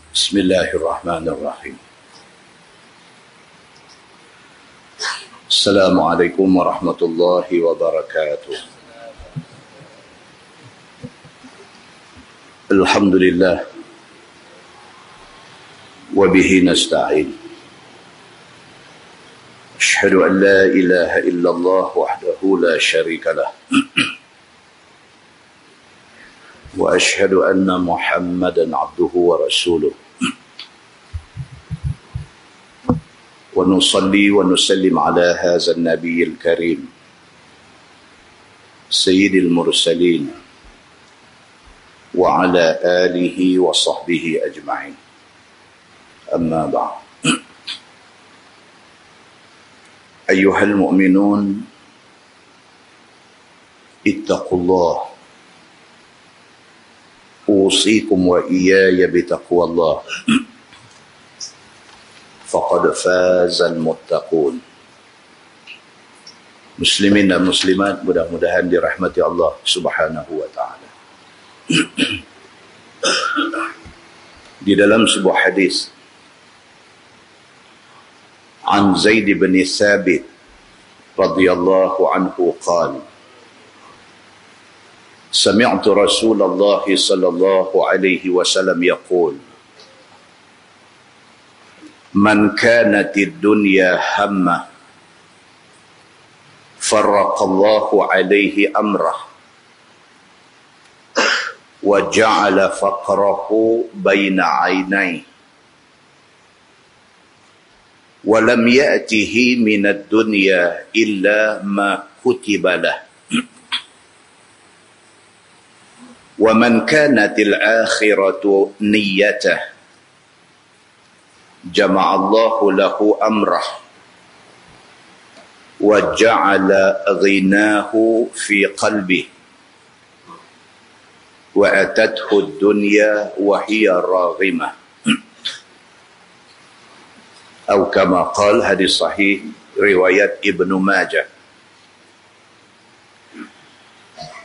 بسم الله الرحمن الرحيم. السلام عليكم ورحمة الله وبركاته. الحمد لله وبه نستعين. أشهد أن لا إله إلا الله وحده لا شريك له وأشهد أن محمدا عبده ورسوله ونصلي ونسلم على هذا النبي الكريم سيد المرسلين وعلى آله وصحبه أجمعين. أما بعد، أيها المؤمنون اتقوا الله، أوصيكم وإياي بتقوى الله، فقد فاز المتقون. Muslimin dan muslimat, mudah-mudahan dirahmati Allah Subhanahu wa taala. Di dalam sebuah hadis عن زيد بن ثابت رضي الله عنه قال: سمعت رسول الله صلى الله عليه وسلم يقول: من كانت الدنيا همه فرق الله عليه أمره وجعل فقره بين عينيه ولم يأته من الدنيا إلا ما كتب له ومن كانت الآخرة نيته جمع الله له أمره وجعل غناه في قلبه وأتته الدنيا وهي راغمة أو كما قال. hadis sahih riwayat Ibnu Majah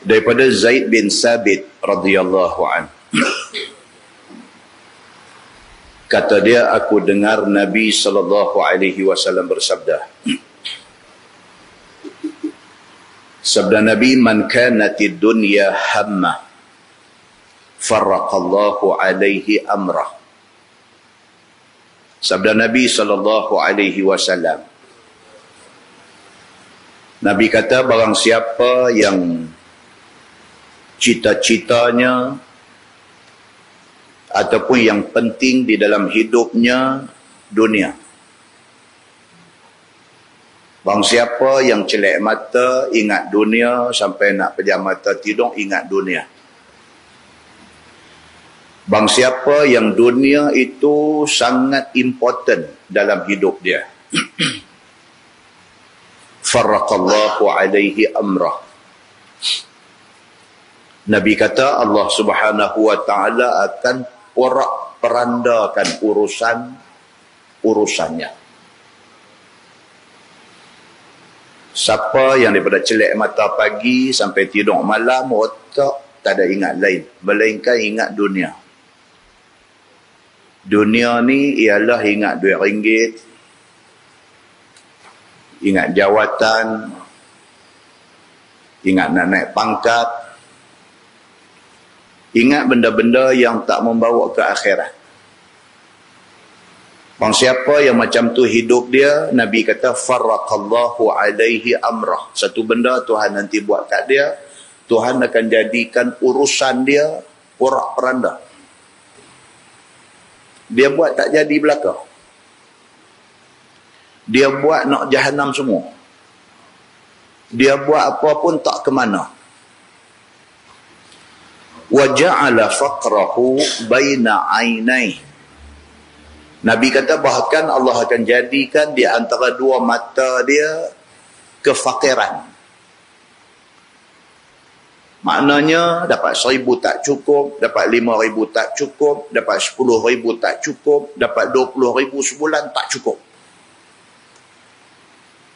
daripada Zaid bin Sabit radhiyallahu anhu. Kata dia, aku dengar Nabi sallallahu alaihi wasallam bersabda, sabda Nabi, man kanatid dunya hamma farraqallahu alaihi amrah. Sabda Nabi sallallahu alaihi wasallam, Nabi kata, barang siapa yang cita-citanya ataupun yang penting di dalam hidupnya dunia, barang siapa yang celek mata ingat dunia sampai nak pejam mata tidur ingat dunia, bang siapa yang dunia itu sangat important dalam hidup dia, farraqallahu alaihi amrah. Nabi kata Allah Subhanahu wa taala akan porak-perandakan urusannya. Siapa yang daripada celek mata pagi sampai tidur malam, otak tak ada ingat lain melainkan ingat dunia. Dunia ni ialah ingat duit ringgit, ingat jawatan, ingat nak naik pangkat, ingat benda-benda yang tak membawa ke akhirat. Bang siapa yang macam tu hidup dia, Nabi kata farraqallahu alaihi amrah. Satu benda Tuhan nanti buat kat dia, Tuhan akan jadikan urusan dia porak-peranda. Dia buat tak jadi belaka. Dia buat nak jahanam semua. Dia buat apa pun tak ke mana. Wa ja'ala faqrahu baina 'ainai. Nabi kata bahkan Allah akan jadikan di antara dua mata dia kefakiran. Maknanya dapat 1,000 tak cukup, dapat 5,000 tak cukup, dapat 10,000 tak cukup, dapat 20,000 sebulan tak cukup.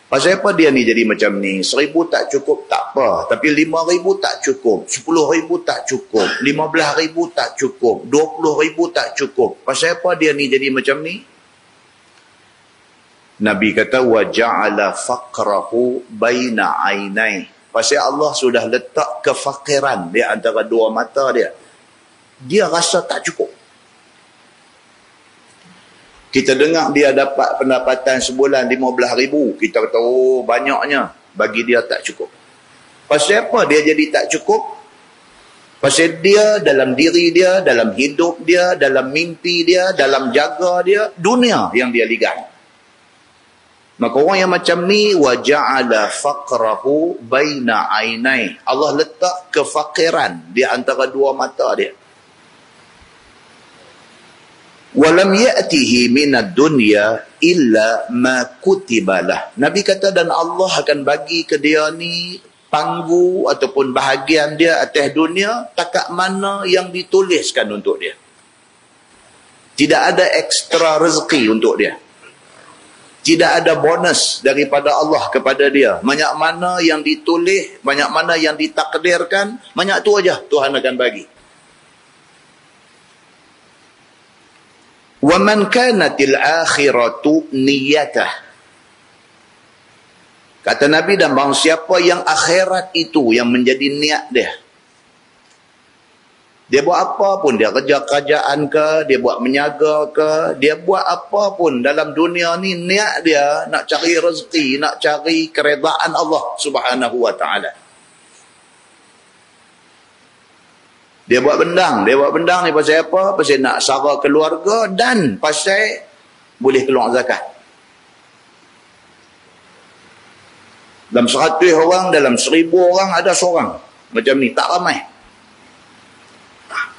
Pasal apa dia ni jadi macam ni? 1,000 tak cukup, tak apa. Tapi 5,000 tak cukup. 10,000 tak cukup. 15,000 tak cukup. 20,000 tak cukup. Pasal apa dia ni jadi macam ni? Nabi kata, وَجَعَلَ فَقْرَهُ بَيْنَ عَيْنَيْهِ. Pasal Allah sudah letak kefakiran di antara dua mata dia. Dia rasa tak cukup. Kita dengar dia dapat pendapatan sebulan 15,000. Kita kata, oh banyaknya. Bagi dia tak cukup. Pasal apa dia jadi tak cukup? Pasal dia dalam diri dia, dalam hidup dia, dalam mimpi dia, dalam jaga dia, dunia yang dia ligat. Maka orang yang macam ni, وَجَعَلَ فَقْرَهُ بَيْنَ عَيْنَيْهِ. Allah letak kefakiran di antara dua mata dia. Walam ya'tihi minad dunya illa ma kutiba lah. Nabi kata, dan Allah akan bagi ke dia ni panggu ataupun bahagian dia atas dunia takat mana yang dituliskan untuk dia. Tidak ada ekstra rezeki untuk dia. Tidak ada bonus daripada Allah kepada dia. Banyak mana yang ditulis, banyak mana yang ditakdirkan, banyak tu aja Tuhan akan bagi. وَمَنْ كَانَتِ الْآخِرَةُ نِيَّتَهُ. Kata Nabi, dan barang siapa yang akhirat itu yang menjadi niat dia. Dia buat apa pun, dia kerja kerajaan ke, dia buat menyaga ke, dia buat apa pun dalam dunia ni, niat dia nak cari rezeki, nak cari keredaan Allah Subhanahu wa ta'ala. Dia buat bendang ni pasal apa? Pasal nak sara keluarga dan pasal boleh keluar zakat. Dalam 100 orang, dalam 1,000 orang ada seorang macam ni, tak ramai.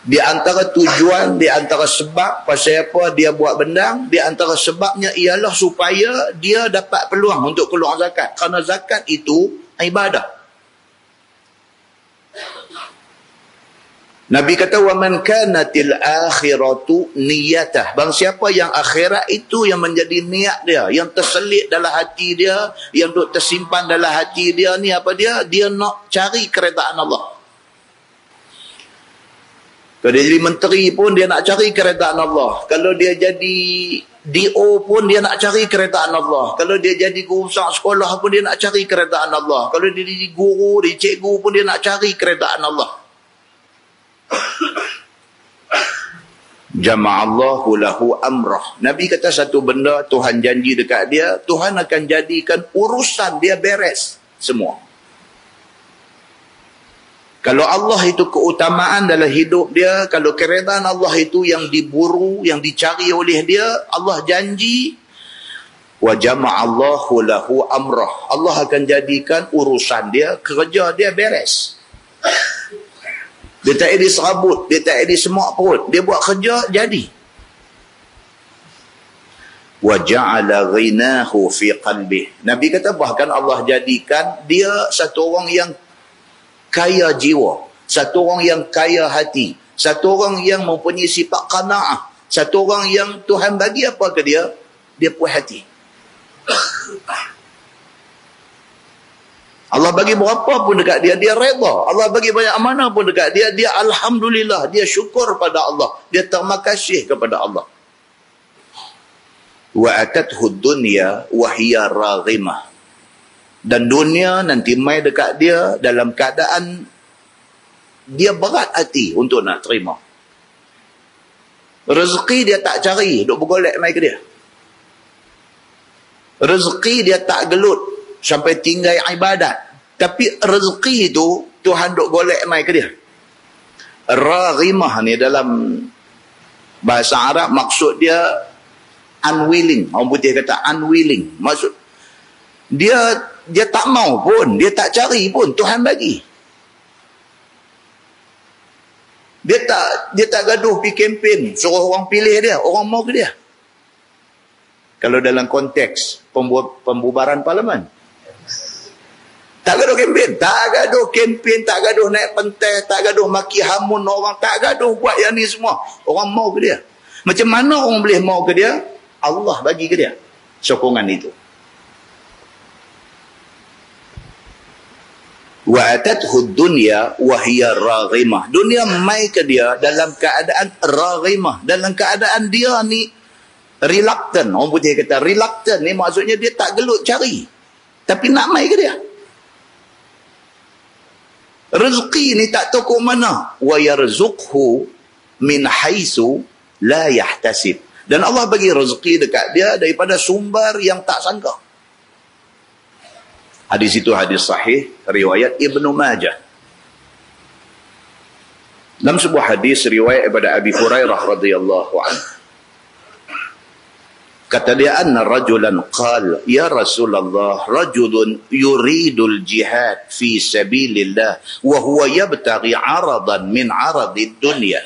Di antara tujuan, di antara sebab pasal apa dia buat bendang, di antara sebabnya ialah supaya dia dapat peluang untuk keluar zakat. Kerana zakat itu ibadah. Nabi kata, وَمَنْ كَانَتِ الْآخِرَةُ نِيَّتَهُ. Bang siapa yang akhirat itu yang menjadi niat dia, yang terselit dalam hati dia, yang duk tersimpan dalam hati dia ni apa dia? Dia nak cari keredaan Allah. Kalau dia jadi menteri pun dia nak cari keredaan Allah. Kalau dia jadi DO pun dia nak cari keredaan Allah. Kalau dia jadi guru besar sekolah pun dia nak cari keredaan Allah. Kalau dia jadi guru, dia cikgu pun dia nak cari keredaan Allah. Jama'allahu lahu amrah. Nabi kata satu benda Tuhan janji dekat dia, Tuhan akan jadikan urusan dia beres semua. Kalau Allah itu keutamaan dalam hidup dia, kalau keredaan Allah itu yang diburu, yang dicari oleh dia, Allah janji wa jama'allahu lahu amrah. Allah akan jadikan urusan dia, kerja dia beres. Dia tak ada serabut, dia tak ada semak perut, dia buat kerja jadi. Wa ja'ala ghinahu fi qalbih. Nabi kata bahkan Allah jadikan dia satu orang yang kaya jiwa, satu orang yang kaya hati, satu orang yang mempunyai sifat qanaah, satu orang yang Tuhan bagi apa ke dia, dia puas hati. Allah bagi berapa pun dekat dia, dia redha. Allah bagi banyak mana pun dekat dia, dia alhamdulillah, dia syukur pada Allah, dia terima kasih kepada Allah. Wa atathu dunya wa hiya raghimah. Dan dunia nanti mai dekat dia dalam keadaan dia berat hati untuk nak terima. Rezeki dia tak cari, duk bergolek mai ke dia. Rezeki dia tak gelut sampai tinggal ibadat. Tapi rezeki itu Tuhan duk golek mai ke dia. Raghimah ni dalam bahasa Arab maksud dia unwilling. Orang putih kata unwilling. Maksud dia tak mau pun, dia tak cari pun, Tuhan bagi. Dia tak gaduh pergi kempen, suruh orang pilih dia, orang mau ke dia. Kalau dalam konteks pembubaran parlimen, tak gaduh kempen, tak gaduh naik pentas, tak gaduh maki hamun orang, tak gaduh buat yang ni semua. Orang mau ke dia. Macam mana orang boleh mau ke dia? Allah bagi ke dia sokongan itu. Wa atathu dunya wa hiya raghimah. Dunia mai ke dia dalam keadaan raghimah, dalam keadaan dia ni reluctant. Orang putih kata reluctant ni maksudnya dia tak gelut cari, tapi nak mai ke dia. Rezeki ni tak tahu kok mana. Wa yarzuqhu min haitsu la yahtasib. Dan Allah bagi rezeki dekat dia daripada sumber yang tak sangka. Hadis itu hadis sahih riwayat Ibnu Majah. Dalam sebuah hadis riwayat daripada Abi Hurairah radhiyallahu anhu, kata dia, anna rajulan qala ya Rasulullah, rajulun yuridul jihad fi sabilillah wa huwa yabtaghi 'aradan min 'aradid dunya.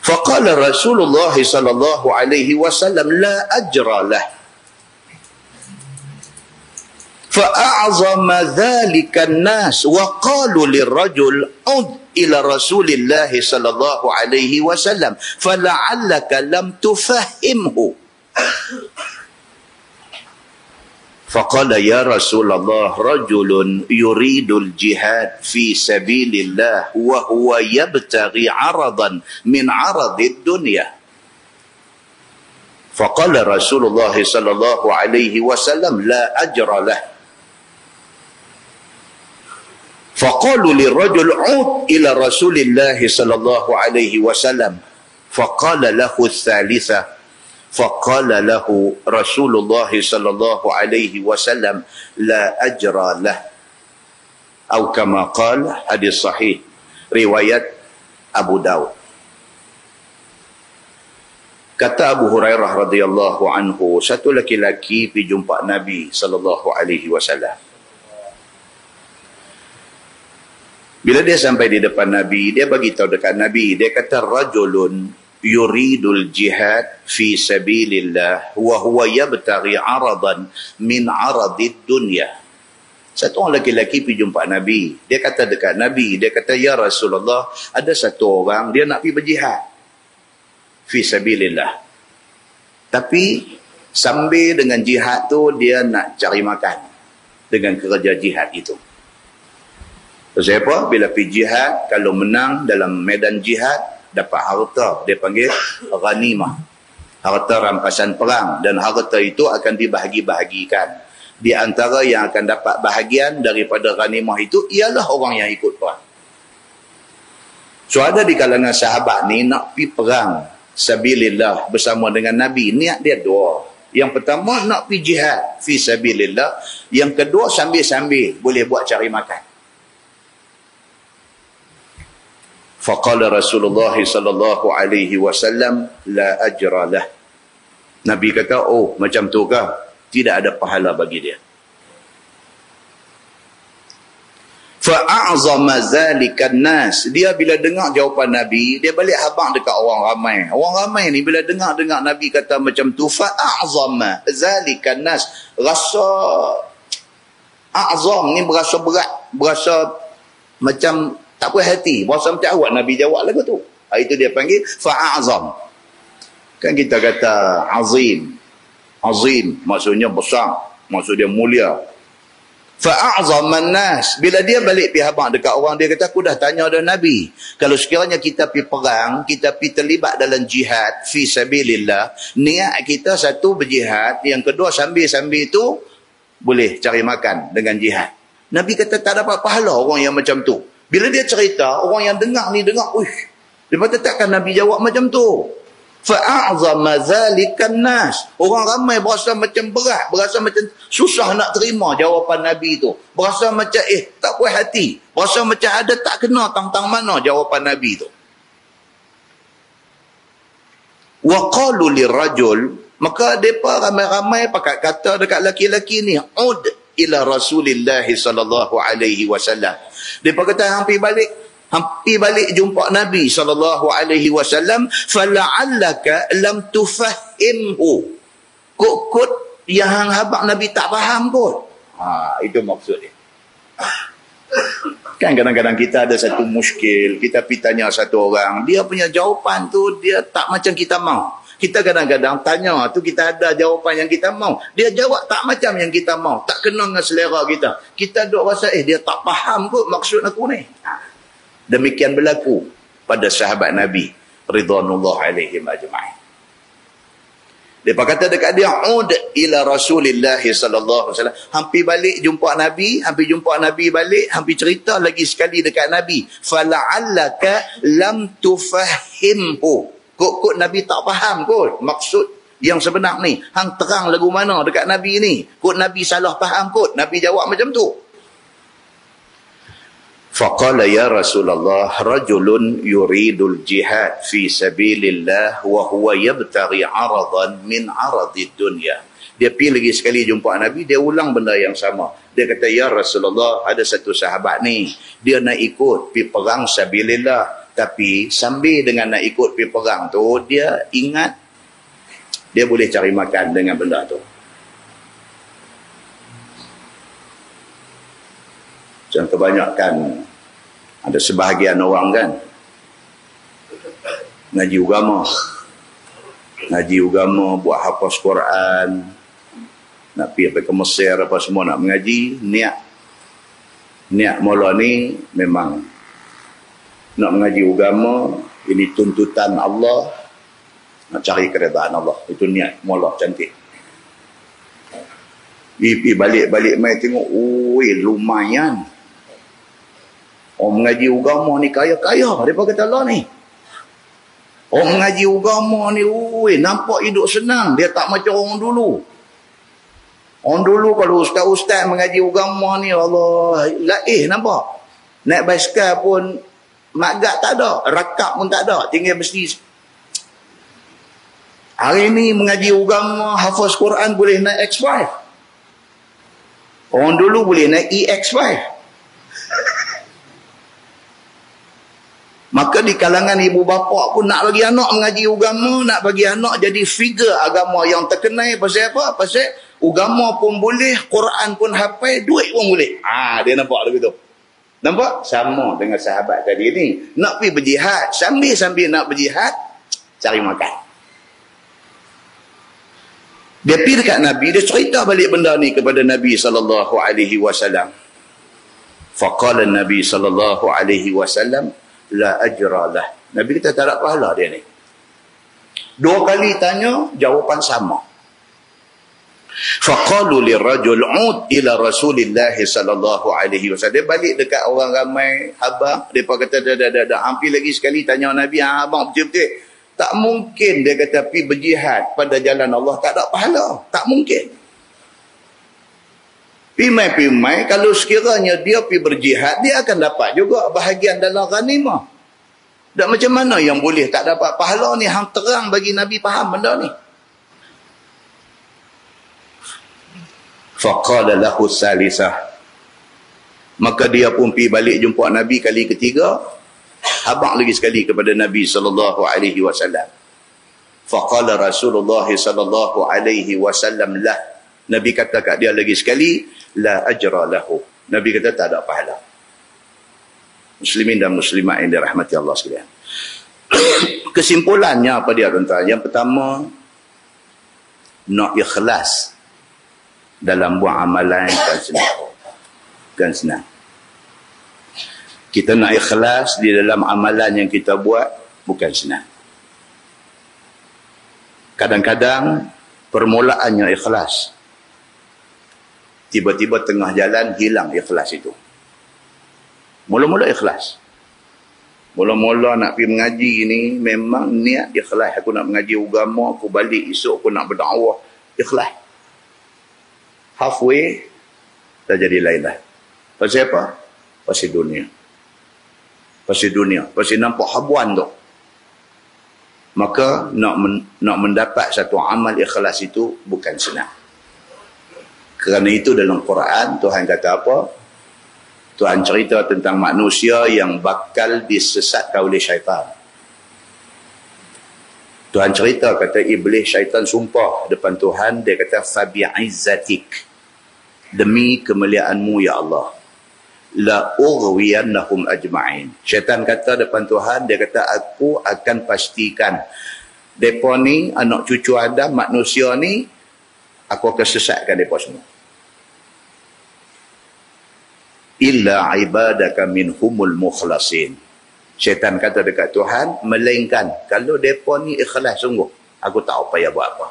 Faqala Rasulullah sallallahu alaihi wasallam la ajra lah. فأعظم ذلك الناس وقالوا للرجل عد إلى رسول الله صلى الله عليه وسلم فلعلك لم تفهمه. فقال يا رسول الله رجل يريد الجهاد في سبيل الله وهو يبتغي عرضا من عرض الدنيا. فقال رسول الله صلى الله عليه وسلم لا أجر له. فقالوا للرجل عد إلى رسول الله صلى الله عليه وسلم فقال له الثالثة فقال له رسول الله صلى الله عليه وسلم لا أجر له أو كما قال. hadis sahih riwayat Abu Daud. Kata Abu Hurairah radhiyallahu anhu, satu laki-laki pergi jumpa Nabi sallallahu alaihi wasallam. Bila dia sampai di depan Nabi, dia bagi tahu dekat Nabi, dia kata rajulun yuridul jihad fi sabilillah wa huwa yabtaghi 'aradan min 'aradid dunya. Satu orang lelaki pergi jumpa Nabi, dia kata dekat Nabi, dia kata ya Rasulullah, ada satu orang dia nak pergi berjihad fi sabilillah, tapi sambil dengan jihad tu dia nak cari makan dengan kerja jihad itu. Sebab apa? Bila pergi jihad, kalau menang dalam medan jihad, dapat harta. Dia panggil ghanimah. Harta rampasan perang. Dan harta itu akan dibahagi-bahagikan. Di antara yang akan dapat bahagian daripada ghanimah itu, ialah orang yang ikut perang. So ada di kalangan sahabat ni nak pergi perang sabilillah bersama dengan Nabi. Niat dia dua. Yang pertama nak pergi jihad fi sabilillah. Yang kedua sambil-sambil boleh buat cari makan. Faqala Rasulullah sallallahu alaihi wasallam la ajra lah. Nabi kata, oh macam tu kah? Tidak ada pahala bagi dia. Fa'azama zalika nas. Dia bila dengar jawapan Nabi, dia balik habaq dekat orang ramai. Orang ramai ni bila dengar Nabi kata macam tu, fa'azama zalika nas. Rasa azam ni berasa berat, berasa macam tak puas hati, berasa macam awak Nabi jawab lagu tu. Itu dia panggil fa'azam. Kan kita kata azim. Azim maksudnya besar, maksudnya mulia. Fa'azaman nas. Bila dia balik pergi habaq dekat orang, dia kata aku dah tanya dah Nabi, kalau sekiranya kita pergi perang, kita pergi terlibat dalam jihad fi sabilillah, niat kita satu berjihad, yang kedua sambil-sambil itu boleh cari makan dengan jihad. Nabi kata tak dapat pahala orang yang macam tu. Bila dia cerita, orang yang dengar ni dengar, uish, dia kata takkan Nabi jawab macam tu. Fa'azama zalikan nas. Orang ramai berasa macam berat, berasa macam susah nak terima jawapan Nabi tu. Berasa macam tak puas hati. Berasa macam ada tak kena tang-tang mana jawapan Nabi tu. Wa qalu lirajul, maka depa ramai-ramai pakat kata dekat laki-laki ni, ud ila Rasulillah sallallahu alaihi wasallam. Depa kata hampir balik jumpa Nabi sallallahu alaihi wasallam, fala'allaka lam tufahimhu. Kok yang hang habaq Nabi tak faham kot. Itu maksud dia. Kan kadang-kadang kita ada satu muskil, kita pergi tanya satu orang, dia punya jawapan tu dia tak macam kita mau. Kita kadang-kadang tanya tu kita ada jawapan yang kita mau. Dia jawab tak macam yang kita mau. Tak kena dengan selera kita. Kita duk rasa dia tak faham kot maksud aku ni. Demikian berlaku pada sahabat Nabi ridwanullah alaihim ajma'in. Depa kata dekat dia ud ila Rasulillah sallallahu alaihi wasallam. Hampir balik jumpa Nabi, hampir jumpa Nabi balik, hampir cerita lagi sekali dekat Nabi. Fala'allaka lam tufahhimhu. Kok Nabi tak faham kot maksud yang sebenar ni. Hang terang lagu mana dekat Nabi ni. Kok Nabi salah faham kot. Nabi jawab macam tu. Faqala ya Rasulullah rajulun yuridul jihad fi sabilillah wa huwa yabtaghi 'aradan min 'aradid dunya. Dia pergi lagi sekali jumpa Nabi, dia ulang benda yang sama. Dia kata, ya Rasulullah, ada satu sahabat ni, dia nak ikut pergi perang sabilillah, tapi sambil dengan nak ikut pergi perang tu, dia ingat dia boleh cari makan dengan benda tu. Macam kebanyakan ada sebahagian orang kan ngaji agama buat hafaz Quran, nak pergi ke Mesir apa semua nak mengaji, niat mula ni memang nak mengaji agama, ini tuntutan Allah, nak cari keredaan Allah, itu niat mula cantik. Pergi balik mai tengok, lumayan orang mengaji agama ni kaya-kaya daripada kata Allah ni. Orang mengaji agama ni nampak hidup senang, dia tak macam orang dulu. Orang dulu kalau ustaz-ustaz mengaji agama ni Allah nampak. Naik basikal pun magat tak ada, rakap pun tak ada, tinggal mesti. Hari ni mengaji agama, hafaz Quran boleh naik X5. Orang dulu boleh naik EX5. Maka di kalangan ibu bapa pun nak bagi anak mengaji agama, nak bagi anak jadi figure agama yang terkenal. Pasal apa? Pasal agama pun boleh, Quran pun hafal, duit pun boleh. Dia nampak begitu. Nampak? Sama dengan sahabat tadi ni. Nak pergi berjihad, sambil nak berjihad, cari makan. Dia pergi dekat Nabi, dia cerita balik benda ni kepada Nabi sallallahu alaihi wasallam. Faqala Nabi sallallahu alaihi wasallam la ajra lah. Nabi kata tak ada pahala dia ni. Dua kali tanya, jawapan sama. Faqalu lirajul ud ila Rasulillah sallallahu alaihi wasallam. Dia balik dekat orang ramai abang, depa kata dah hampir lagi sekali tanya Nabi, abang betul-betul tak mungkin dia kata pergi berjihad pada jalan Allah tak ada pahala. Tak mungkin. Pimai-pimai, kalau sekiranya dia pergi berjihad, dia akan dapat juga bahagian dalam ghanimah. Dan macam mana yang boleh tak dapat pahala ni? Hang terang bagi Nabi faham benda ni. Faqala lahu salisah. Maka dia pun pergi balik jumpa Nabi kali ketiga. Habaq lagi sekali kepada Nabi sallallahu alaihi wasallam. Faqala Rasulullah sallallahu alaihi wasallam lah. Nabi kata kat dia lagi sekali, la ajra lahu. Nabi kata tak ada pahala. Muslimin dan muslimat yang dirahmati Allah sekalian. Kesimpulannya apa dia tuan-tuan? Yang pertama, nak ikhlas dalam buat amalan kan senang. Kita nak ikhlas di dalam amalan yang kita buat bukan senang. Kadang-kadang permulaannya ikhlas, tiba-tiba tengah jalan hilang ikhlas itu. Mula-mula ikhlas. Mula-mula nak pergi mengaji ni memang niat ikhlas. Aku nak mengaji agama, aku balik esok aku nak berdakwah. Ikhlas. Halfway dah jadi lain dah. Pasal apa? Pasal dunia. Pasal dunia. Pasal nampak habuan tu. Maka nak mendapat satu amal ikhlas itu bukan senang. Kerana itu dalam Quran Tuhan kata apa? Tuhan cerita tentang manusia yang bakal disesatkan oleh syaitan. Tuhan cerita kata iblis syaitan sumpah depan Tuhan, dia kata fabi'izzatik, demi kemuliaanmu ya Allah, la ughwiyannahum ajma'in. Syaitan kata depan Tuhan, dia kata aku akan pastikan Mereka ni, anak cucu Adam, manusia ni, aku akan sesatkan mereka semua. Illa ibadaka minhumul mukhlasin. Syaitan kata dekat Tuhan, melainkan kalau mereka ni ikhlas sungguh, aku tak payah buat apa.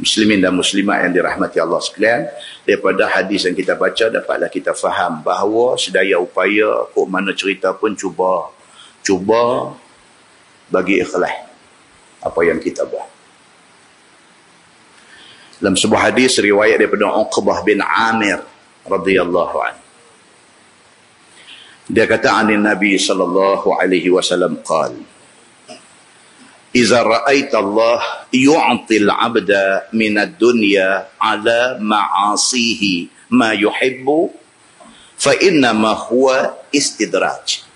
Muslimin dan muslimat yang dirahmati Allah sekalian, daripada hadis yang kita baca, dapatlah kita faham bahawa sedaya upaya, kok mana cerita pun cuba bagi ikhlas apa yang kita buat. Dalam sebuah hadis riwayat daripada Uqbah bin Amir radhiyallahu anhu, dia kata anin Nabi sallallahu alaihi wasallam qala, "Idza ra'aita Allah yu'ti al-'abda min ad-dunya 'ala ma'asihi ma yuhibbu fa inna ma huwa istidraj."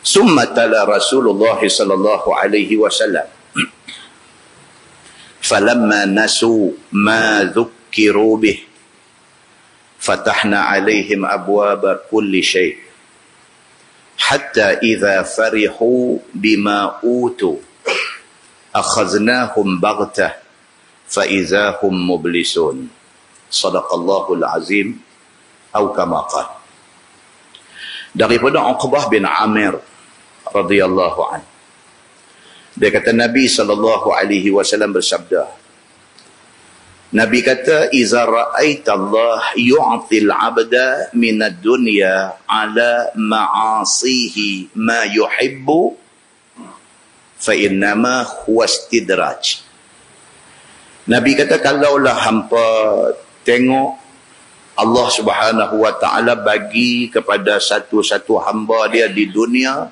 Summa tala Rasulullah sallallahu alaihi wasallam, "Falamma nasu ma dhukkiru bih fatahna 'alaihim abwaba kulli syai' hatta idza farihu bima utu akhaznahum baghtah fa idza hum mublisun." Sadaqallahul azim atau kama qala. Daripada Uqbah bin Amir radhiyallahu anhu, dia kata Nabi sallallahu alaihi wasallam bersabda, Nabi kata, "Iza ra'aita Allah yu'til 'abda min ad-dunya 'ala ma'asihi ma yuhibbu fa innama huwa istidraj." Nabi kata, kalaulah hampa tengok Allah Subhanahu wa ta'ala bagi kepada satu-satu hamba dia di dunia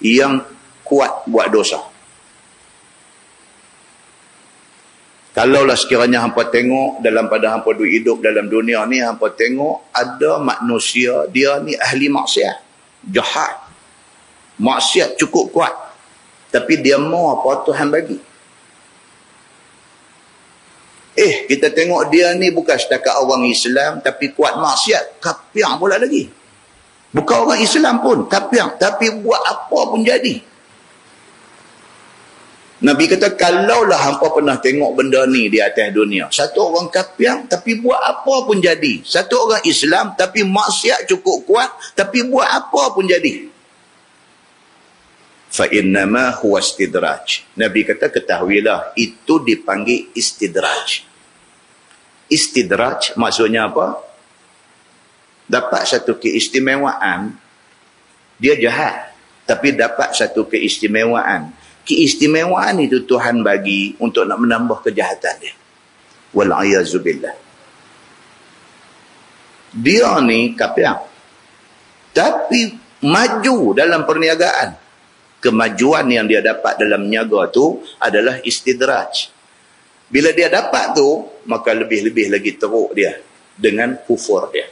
yang kuat buat dosa. Kalaulah sekiranya hampa tengok pada hampa hidup dalam dunia ni, hampa tengok ada manusia dia ni ahli maksiat, jahat, maksiat cukup kuat, tapi dia mau apa Tuhan bagi. Kita tengok dia ni bukan setakat orang Islam tapi kuat maksiat, kapiang pula lagi. Bukan orang Islam pun, kapiang, tapi buat apa pun jadi. Nabi kata, kalaulah hampa pernah tengok benda ni di atas dunia, satu orang kapiang tapi buat apa pun jadi, satu orang Islam tapi maksiat cukup kuat tapi buat apa pun jadi, fa innama huwa istidraj. Nabi kata, ketahuilah itu dipanggil istidraj. Istidraj maksudnya apa? Dapat satu keistimewaan, dia jahat tapi dapat satu keistimewaan. Keistimewaan itu Tuhan bagi untuk nak menambah kejahatan dia. Wal'ayazubillah. Dia ni kapiang tapi maju dalam perniagaan. Kemajuan yang dia dapat dalam niaga tu adalah istidraj. Bila dia dapat tu, maka lebih-lebih lagi teruk dia dengan kufur dia.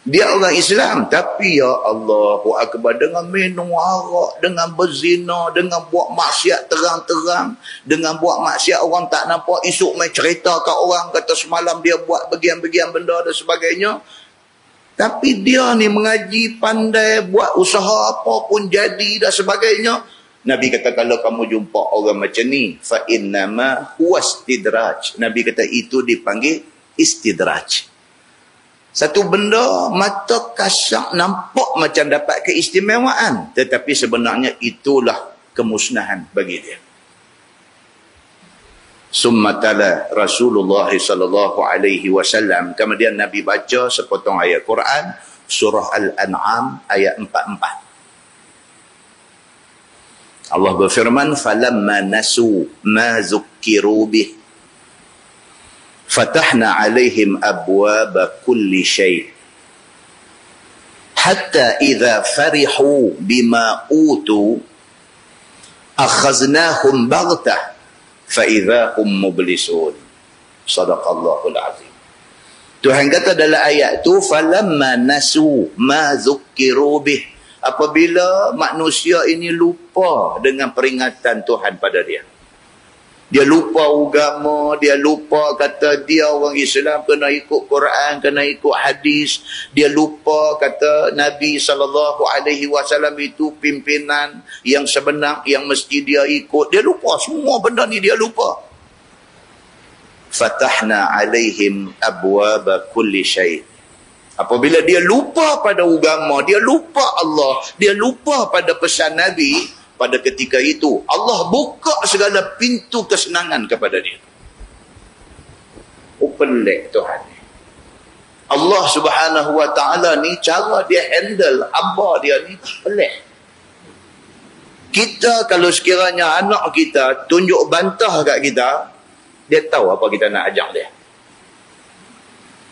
Dia orang Islam tapi ya Allahu Akbar, dengan minum arak, dengan berzina, dengan buat maksiat terang-terang, dengan buat maksiat orang tak nampak, esok main cerita kat orang kata semalam dia buat bagian-bagian benda dan sebagainya. Tapi dia ni mengaji, pandai, buat usaha apa pun jadi dan sebagainya. Nabi kata, kalau kamu jumpa orang macam ni, fa innama huwa istidraj. Nabi kata itu dipanggil istidraj. Satu benda mata kasar nampak macam dapat keistimewaan, tetapi sebenarnya itulah kemusnahan bagi dia. Summa tala Rasulullah sallallahu alaihi wasallam, kemudian Nabi baca sepotong ayat Quran surah Al-An'am ayat 44. Allah berfirman, falamma nasu ma zukkiru bih fatahna alaihim abwaba kulli syai' hatta idza farihu bima utu akhaznahum baghtah fa idza hum mublisun. Sadaqallahul azim. Tuhan kata dalam ayat tu, falamma nasu ma zukkiru bih, apabila manusia ini lupa dengan peringatan Tuhan pada dia. Dia lupa agama, dia lupa kata dia orang Islam kena ikut Quran, kena ikut hadis. Dia lupa kata Nabi SAW itu pimpinan yang sebenar, yang mesti dia ikut. Dia lupa semua benda ni, dia lupa. Fatahna alaihim abwaba kulli syai'. Apabila dia lupa pada agama, dia lupa Allah, dia lupa pada pesan Nabi, pada ketika itu Allah buka segala pintu kesenangan kepada dia. Pelik Tuhan. Allah Subhanahu wa ta'ala ni cara dia handle hamba dia ni pelik. Kita kalau sekiranya anak kita tunjuk bantah kat kita, dia tahu apa kita nak ajak dia.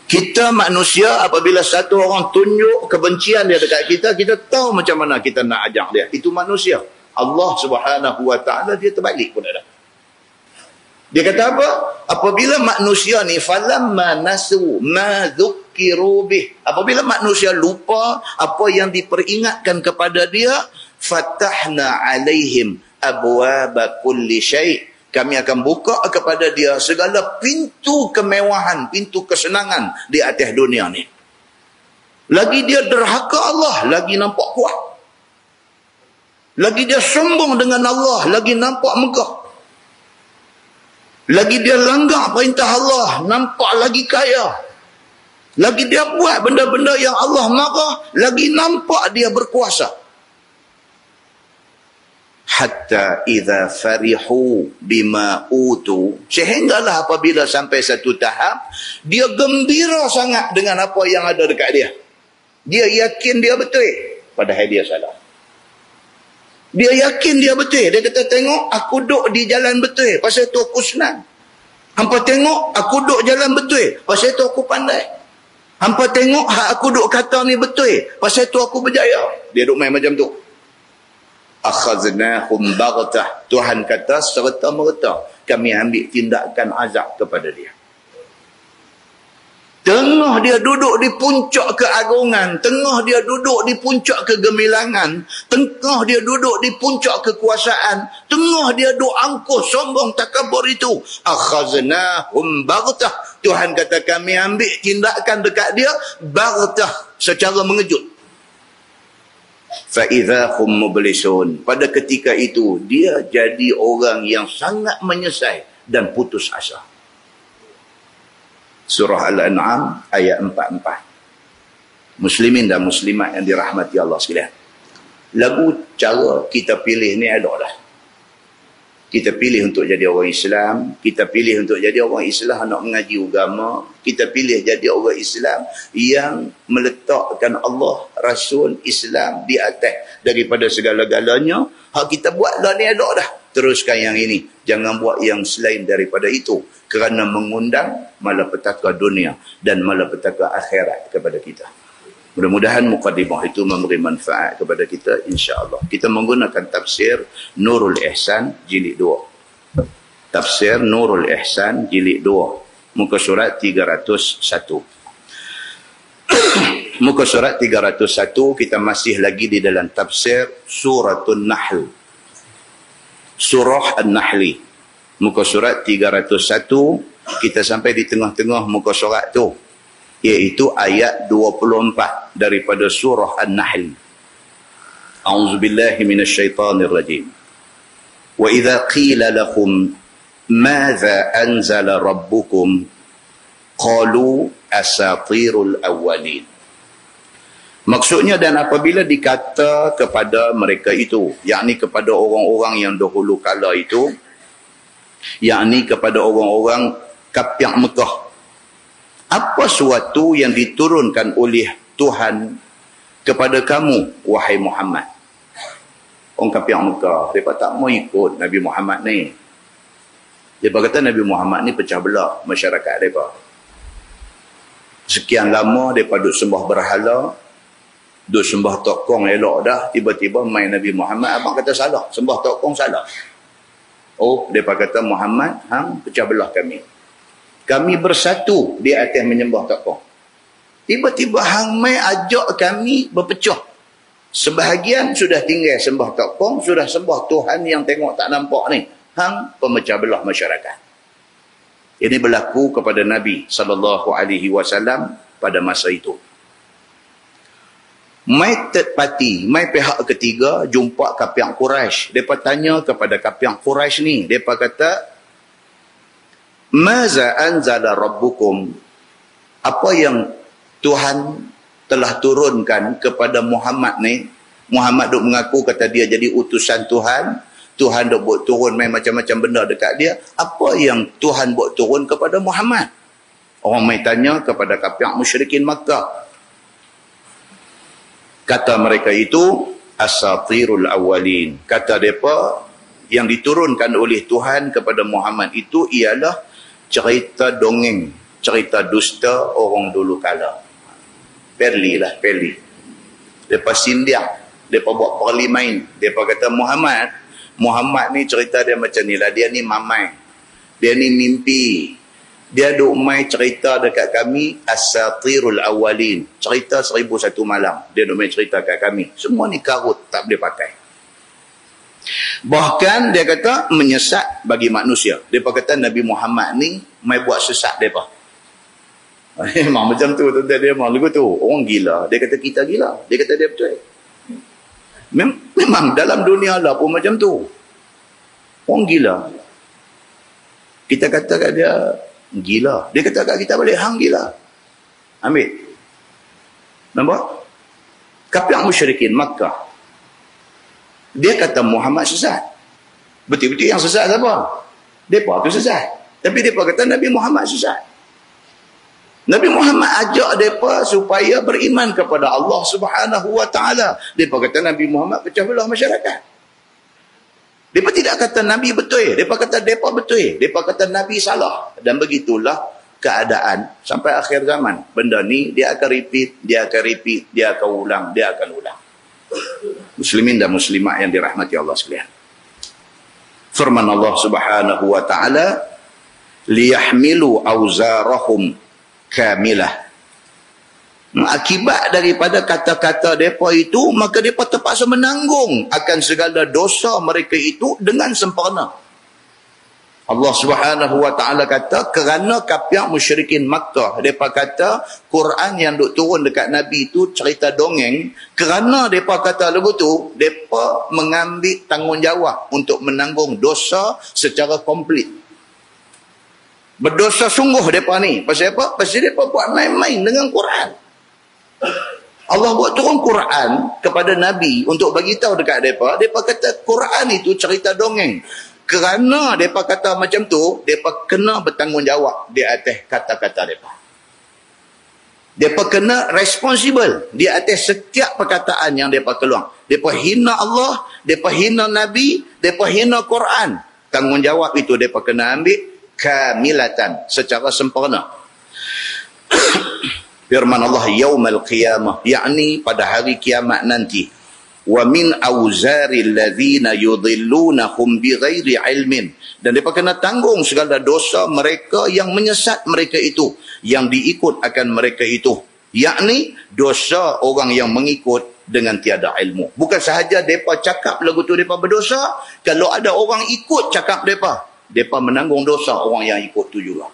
Kita manusia apabila satu orang tunjuk kebencian dia dekat kita, kita tahu macam mana kita nak ajak dia. Itu manusia. Allah Subhanahu wa ta'ala dia terbalik pun ada. Dia kata apa? Apabila manusia ni falamma nasu ma dzukkiru bih. Apabila manusia lupa apa yang diperingatkan kepada dia, fatahna alaihim abwaba kulli syai'. Kami akan buka kepada dia segala pintu kemewahan, pintu kesenangan di atas dunia ni. Lagi dia derhaka Allah, lagi nampak kuat. Lagi dia sombong dengan Allah, lagi nampak megah. Lagi dia langgar perintah Allah, nampak lagi kaya. Lagi dia buat benda-benda yang Allah marah, lagi nampak dia berkuasa. Hatta idza farihu bima utu, sehinggalah apabila sampai satu tahap dia gembira sangat dengan apa yang ada dekat dia. Dia yakin dia betul, padahal dia salah. Dia yakin dia betul. Dia kata, tengok aku duduk di jalan betul, pasal tu aku senang. Hampa tengok aku duduk jalan betul, pasal tu aku pandai. Hampa tengok aku duduk kata ni betul, pasal tu aku berjaya. Dia duduk main macam tu. Akhaznahum baghtah. Tuhan kata serta-merta kami ambil tindakan azab kepada dia. Tengah dia duduk di puncak keagungan, tengah dia duduk di puncak kegemilangan, tengah dia duduk di puncak kekuasaan, tengah dia duduk angkuh sombong takabur itu, akhaznahum baghtah. Tuhan kata kami ambil tindakan dekat dia baghtah, secara mengejut. Fa idza hum mublisun. Pada ketika itu dia jadi orang yang sangat menyesal dan putus asa. Surah Al-An'am ayat 44. Muslimin dan muslimat yang dirahmati Allah sekalian. Lagu cara kita pilih ni elok dah. Kita pilih untuk jadi orang Islam, kita pilih untuk jadi orang Islam nak mengaji agama, kita pilih jadi orang Islam yang meletakkan Allah, Rasul, Islam di atas daripada segala-galanya. Hak kita buat dah ni elok dah. Teruskan yang ini. Jangan buat yang selain daripada itu. Kerana mengundang malapetaka dunia dan malapetaka akhirat kepada kita. Mudah-mudahan mukadimah itu memberi manfaat kepada kita, insya-Allah. Kita menggunakan tafsir Nurul Ihsan jilid 2. Tafsir Nurul Ihsan jilid 2. Muka surat 301. Muka surat 301 kita masih lagi di dalam tafsir Suratul Nahl. Surah An-Nahli. Muka surat 301, kita sampai di tengah-tengah muka surat tu, iaitu ayat 24 daripada surah An-Nahl. A'udzubillahi minasyaitanirrajim. Wa idza qila lahum madza anzala rabbukum qalu asatirul awwalin. Maksudnya, dan apabila dikata kepada mereka itu, yakni kepada orang-orang yang dahulu kala itu, yakni kepada orang-orang kafir Mekah, apa suatu yang diturunkan oleh Tuhan kepada kamu, wahai Muhammad? Orang kafir Mekah, mereka tak mau ikut Nabi Muhammad ni. Mereka kata Nabi Muhammad ni pecah belah masyarakat mereka. Sekian lama mereka duduk sembah berhala, duk sembah tokong elok dah, tiba-tiba main Nabi Muhammad, abang kata salah, sembah tokong salah. Oh, mereka kata Muhammad hang pecah belah kami. Kami bersatu di atas menyembah tokong. Tiba-tiba hang mai ajak kami berpecah. Sebahagian sudah tinggal sembah tokong, sudah sembah Tuhan yang tengok tak nampak ni. hang pemecah belah masyarakat. Ini berlaku kepada Nabi SAW pada masa itu. Mai third party, mai pihak ketiga jumpa kapiak Quraisy. Depa tanya kepada kapiak Quraisy ni, depa kata, "Maza anzala rabbukum?" Apa yang Tuhan telah turunkan kepada Muhammad ni? Muhammad duk mengaku kata dia jadi utusan Tuhan. Tuhan duk buat turun mai macam-macam benda dekat dia. Apa yang Tuhan buat turun kepada Muhammad? Orang mai tanya kepada kapiak musyrikin Makkah. Kata mereka itu asatirul awwalin. Kata mereka yang diturunkan oleh Tuhan kepada Muhammad itu ialah cerita dongeng, cerita dusta orang dulu kala. Perli lah, perli. Mereka sindiak, mereka buat perli main. Mereka kata Muhammad ni cerita dia macam ni lah. Dia ni mamai. Dia ni mimpi. Dia duk mai cerita dekat kami asatirul awalin. Cerita 1001 malam. Dia duk mai cerita dekat kami. Semua ni karut, tak boleh pakai. Bahkan dia kata menyesat bagi manusia. Dia kata Nabi Muhammad ni mai buat sesat depa. Memang macam tu tuan-tuan, dia memang lagu tu. Orang gila. Dia kata kita gila. Dia kata dia betul. Memang dalam dunia lah pun macam tu. Orang gila. Kita kata kat dia gila. Dia kata kat kita balik, hang gila. Ambil. Nampak? Kapiak musyrikin Makkah. Dia kata Muhammad sesat. Betul-betul yang sesat siapa? Mereka tu sesat. Tapi mereka kata Nabi Muhammad sesat. Nabi Muhammad ajak mereka supaya beriman kepada Allah Subhanahu Wa Taala. Mereka kata Nabi Muhammad pecah belah masyarakat. Mereka tidak kata Nabi betul. Mereka kata mereka betul. Mereka kata Nabi salah. Dan begitulah keadaan sampai akhir zaman. Benda ni dia akan repeat, dia akan repeat, dia akan ulang, dia akan ulang. Muslimin dan muslimat yang dirahmati Allah sekalian. Firman Allah Subhanahu Wa Taala, liyahmilu auzarahum kamilah. Akibat daripada kata-kata mereka itu, maka mereka terpaksa menanggung akan segala dosa mereka itu dengan sempurna. Allah Subhanahu Wa Taala kata, kerana kapiak musyrikin Makkah, mereka kata Quran yang duk turun dekat Nabi itu cerita dongeng. Kerana mereka kata lagu tu, mereka mengambil tanggungjawab untuk menanggung dosa secara komplit. Berdosa sungguh mereka ni. Pasal apa? Pasal mereka buat main-main dengan Quran. Allah buat turun Quran kepada Nabi untuk bagi tahu dekat mereka. Mereka kata Quran itu cerita dongeng. Kerana mereka kata macam tu, mereka kena bertanggungjawab di atas kata-kata mereka. Mereka kena responsible di atas setiap perkataan yang mereka keluar. Mereka hina Allah, mereka hina Nabi, mereka hina Quran. Tanggungjawab itu mereka kena ambil kamilatan, secara sempurna. Firman Allah yaumal qiyamah, yakni pada hari kiamat nanti. Wa min auzaril ladzina yudhillunahum bighairi ilmin. Dan mereka kena tanggung segala dosa mereka yang menyesat mereka itu, yang diikut akan mereka itu, yakni dosa orang yang mengikut dengan tiada ilmu. Bukan sahaja mereka cakap lagu tu mereka berdosa, kalau ada orang ikut cakap mereka menanggung dosa orang yang ikut tu juga.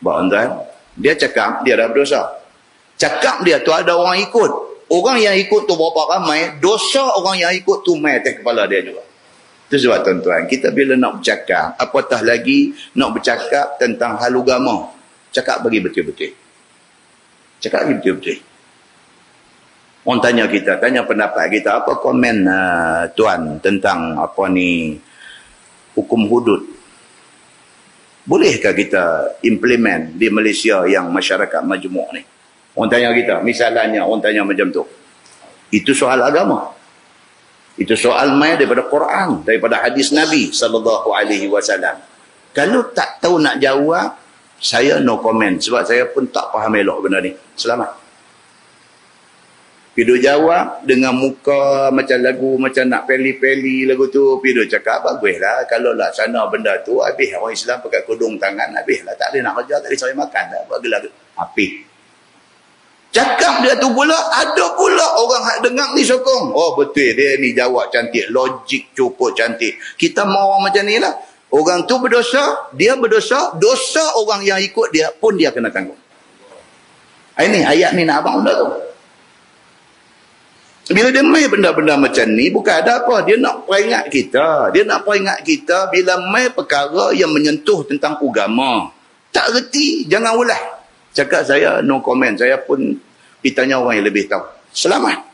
Tuan, dia cakap dia dah berdosa. Cakap dia tu ada orang ikut. Orang yang ikut tu berapa ramai, dosa orang yang ikut tu mai atas kepala dia juga. Itu sebab tuan-tuan, kita bila nak bercakap, apatah lagi nak bercakap tentang hal agama, cakap bagi betul-betul. Cakap bagi betul-betul. Orang tanya kita, tanya pendapat kita, apa komen tuan tentang apa ni hukum hudud? Bolehkah kita implement di Malaysia yang masyarakat majmuk ni? Orang tanya kita, misalnya orang tanya macam tu. Itu soal agama. Itu soal mai daripada Quran, daripada hadis Nabi SAW. Kalau tak tahu nak jawab, saya no comment. Sebab saya pun tak faham elok benda ni. Selamat. Pidu jawab dengan muka macam lagu, macam nak peli-peli lagu tu. Pidu cakap, baguslah. Kalau laksana benda tu, habis orang Islam pakai kudung tangan, habislah. Tak boleh nak kerja, tak boleh cari makan. Tak boleh lagu. Habis. Cakap dia tu pula, ada pula orang hak dengar ni sokong. Oh betul, dia ni jawab cantik, logik cukup cantik. Kita mau orang macam ni lah. Orang tu berdosa, dia berdosa, dosa orang yang ikut dia pun dia kena tanggung. Ini ayat ni nak abang benda tu. Bila dia main benda-benda macam ni, bukan ada apa. Dia nak peringat kita. Dia nak peringat kita bila main perkara yang menyentuh tentang agama. Tak reti, jangan ulah. Cakap saya, no comment. Saya pun ditanya orang yang lebih tahu. Selamat.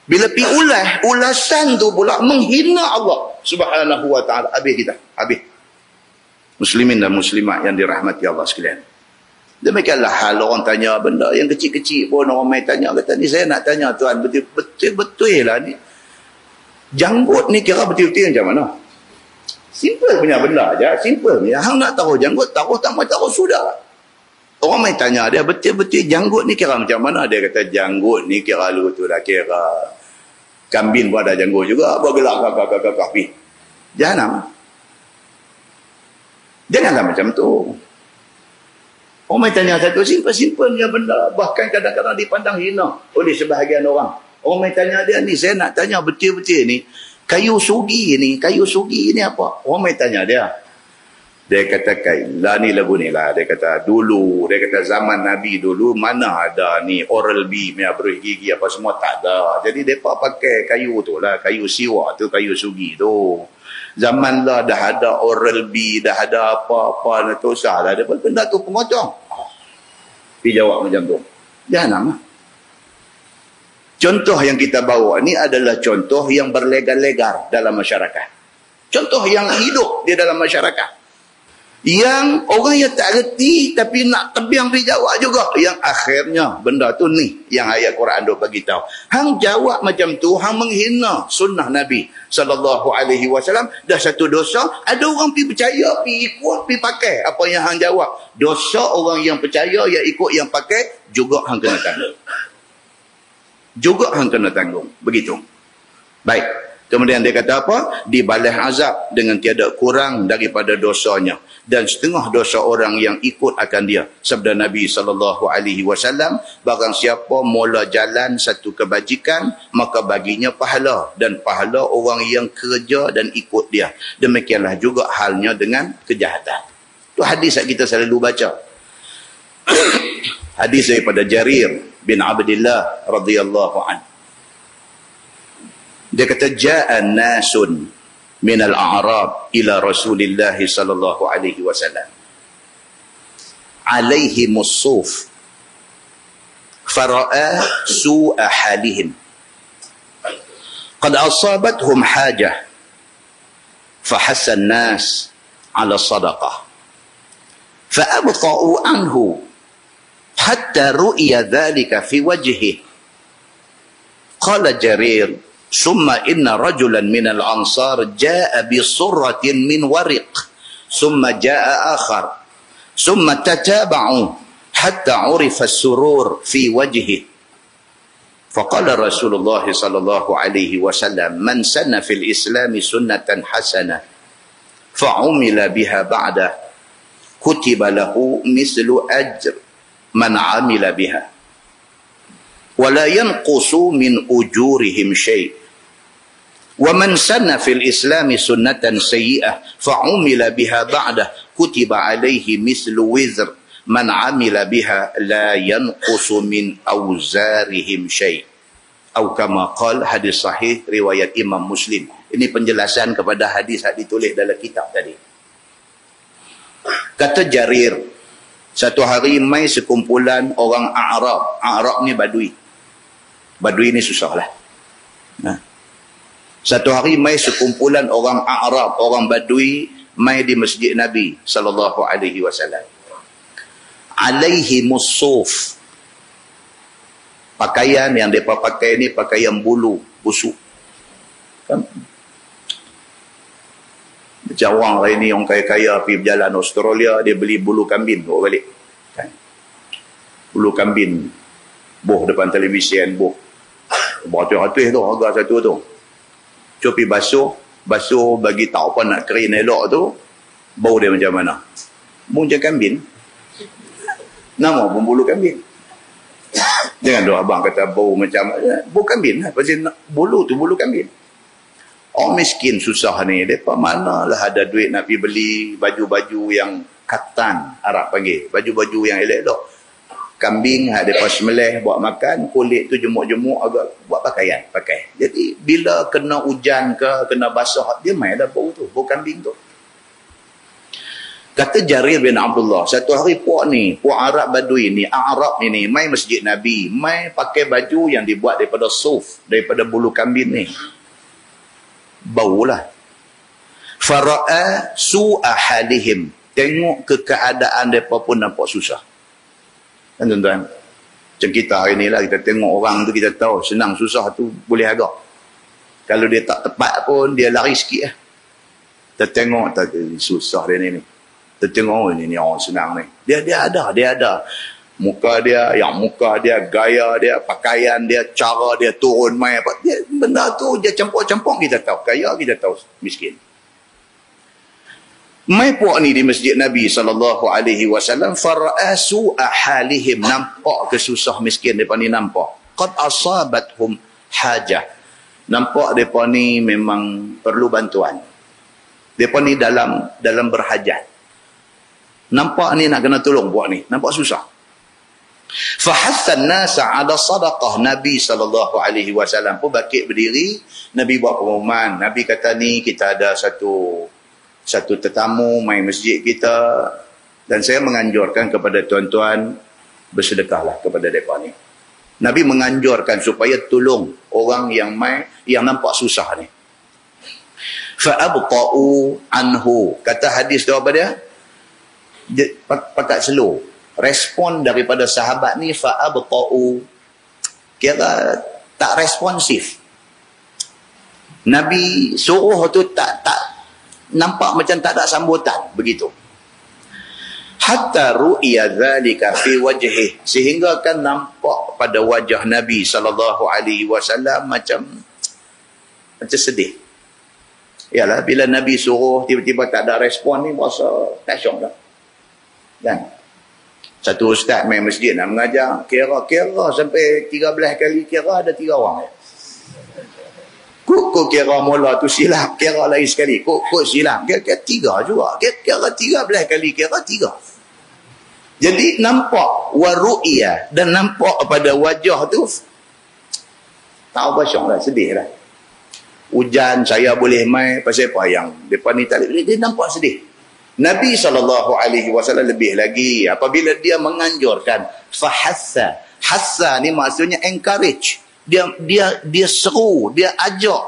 Bila pi ulah, ulasan tu pula menghina Allah Subhanahu wa ta'ala. Habis kita. Habis. Muslimin dan muslimat yang dirahmati Allah sekalian. Demikianlah hal orang tanya benda yang kecil-kecil pun orang main tanya. Kata ni saya nak tanya tuan, betul-betul lah ni. Janggut ni kira betul-betul macam mana? Simple punya benda aja, simple ni. Hang nak tahu janggut, taruh tak mau taruh sudah. Orang main tanya dia, betul-betul janggut ni kira macam mana? Dia kata janggut ni kira lu tu dah kira kambing pun ada janggut juga. Bergelak kakak-kakak pi. Janganlah macam tu. Orang main tanya satu simple-simple punya benda. Bahkan kadang-kadang dipandang hina oleh sebahagian orang. Orang main tanya dia ni, saya nak tanya betul-betul ni. Kayu sugi ni apa? Orang main tanya dia. Dia kata lah ni lagu ni lah. Dia kata dulu, dia kata zaman Nabi dulu mana ada ni Oral-B, beruh gigi apa semua tak ada. Jadi mereka pakai kayu tu lah, kayu siwa tu, kayu sugi tu. Zaman lah dah ada Oral-B, dah ada apa-apa, tak usah lah. Dia benda tu pengocong. Dia jawab macam tu. Jangan lah. Contoh yang kita bawa ni adalah contoh yang berlegar-legar dalam masyarakat. Contoh yang hidup di dalam masyarakat. Yang orang yang tak reti tapi nak tebiang dia jawab juga. Yang akhirnya benda tu ni yang ayat Quran duk bagi tahu. Hang jawab macam tu, hang menghina sunnah Nabi SAW. Dah satu dosa, ada orang pi percaya, pi ikut, pi pakai apa yang hang jawab. Dosa orang yang percaya, yang ikut, yang pakai juga hang kena tanggung. Juga hang kena tanggung. Begitu. Baik. Kemudian dia kata apa? Dibalas azab dengan tiada kurang daripada dosanya. Dan setengah dosa orang yang ikut akan dia. Sabda Nabi SAW, barang siapa mula jalan satu kebajikan, maka baginya pahala. Dan pahala orang yang kerja dan ikut dia. Demikianlah juga halnya dengan kejahatan. Itu hadis yang kita selalu baca. Hadis daripada Jarir bin Abdullah radhiyallahu anhu. Dia kata ja'an nasun min al-a'rab ila Rasulillah sallallahu alaihi wasallam alaihimus suf fara'a su'a halihim qad asabathum hajah fahassa an-nas ala sadaqah fa'abta'u anhu hatta ru'iya dhalika fi wajhihi. Qala Jarir ثم إن رجلا من الأنصار جاء بصرة من ورق ثم جاء آخر ثم تتابعوا حتى عرف السرور في وجهه فقال رسول الله صلى الله عليه وسلم من سن في الإسلام سنة حسنة فعمل بها بعده كتب له مثل أجر من عمل بها ولا ينقص من أجورهم شيء ومن سن في الإسلام سنة سيئة فعمل بها بعده كتب عليه مثل وزر من عمل بها لا ينقص من أوزارهم شيء أو كما قال. Hadis sahih riwayat Imam Muslim. Ini penjelasan kepada hadis yang ditulis dalam kitab tadi. Kata Jarir, satu hari mai sekumpulan orang Arab. Arab ni Badui. Badui ni susah lah. Satu hari mai sekumpulan orang Arab, orang Badui mai di masjid Nabi sallallahu alaihi wasallam. Alaihimus suf. Pakaian yang mereka pakai ni pakaian bulu busuk. Kan? Macam orang hari ni orang kaya-kaya pergi berjalan Australia, dia beli bulu kambing bawa balik. Kan? Bulu kambing boh depan televisyen boh. Beratus-ratus tu harga satu tu. Copi basuh bagi tahu apa nak kering elok tu, bau dia macam mana? Bau macam kambing. Nama pun bulu kambing. Jangan doa abang kata bau macam bau kambing lah. Pasal bulu tu bulu kambing. Orang miskin susah ni. Mereka manalah ada duit nak pergi beli baju-baju yang katan Arab panggil. Baju-baju yang elok-elok. Kambing ada pas meleh buat makan, kulit tu jemuk-jemuk agak buat pakaian pakai. Jadi bila kena hujan ke kena basah dia mai dah bau tu, bau kambing tu. Kata Jarir bin Abdullah, satu hari puak Arab Badui ni, Arab ni mai masjid Nabi, mai pakai baju yang dibuat daripada suf, daripada bulu kambing ni. Baulah. Fara'a su'a halihim. Tengok keadaan depa pun nampak susah. Kan tuan-tuan, macam kita hari ni lah, kita tengok orang tu kita tahu senang susah tu boleh agak. Kalau dia tak tepat pun dia lari sikit lah. Kita tengok tak susah dia ni. Kita tengok ni orang senang ni. Dia ada muka dia, gaya dia, pakaian dia, cara dia turun mai apa. Dia benda tu dia campur-campur kita tahu. Kaya kita tahu miskin. Mai puak ni di masjid Nabi SAW, fara'asu ahalihim, nampak kesusah miskin mereka ni nampak. Qad asabathum hajah. Nampak mereka ni memang perlu bantuan. Mereka ni dalam berhajat. Nampak ni nak kena tolong puak ni, nampak susah. Fahathan nasa ala sadaqah. Nabi SAW pun bakit berdiri, Nabi buat pengumuman. Nabi kata ni kita ada satu tetamu main masjid kita dan saya menganjurkan kepada tuan-tuan bersedekahlah kepada mereka ni. Nabi menganjurkan supaya tolong orang yang nampak susah ni. Fa'abta'u anhu. Kata hadis tu apa dia? Pakat slow. Respon daripada sahabat ni fa'abta'u. Kira tak responsif. Nabi suruh tu tak nampak macam tak ada sambutan begitu. Hatta ru'ya dzalika fi wajhi, sehingga kan nampak pada wajah Nabi SAW macam sedih. Yalah, bila Nabi suruh tiba-tiba tak ada respon ni berasa tak syok dah. Dan satu ustaz main masjid nak mengajar, kira-kira sampai 13 kali kira ada 3 orang je. Kok kira mula tu silap, kira lain sekali. Kok silap, kira 3 juga. Kira 13 kali, kira 3. Jadi nampak waru'iyah dan nampak pada wajah tu tak apa syok lah, sedih lah. Hujan saya boleh mai, pasal apa yang depan ni tak boleh, dia nampak sedih. Nabi SAW lebih lagi apabila dia menganjurkan fahassa. Hassa ni maksudnya encourage. Dia seru, dia ajak,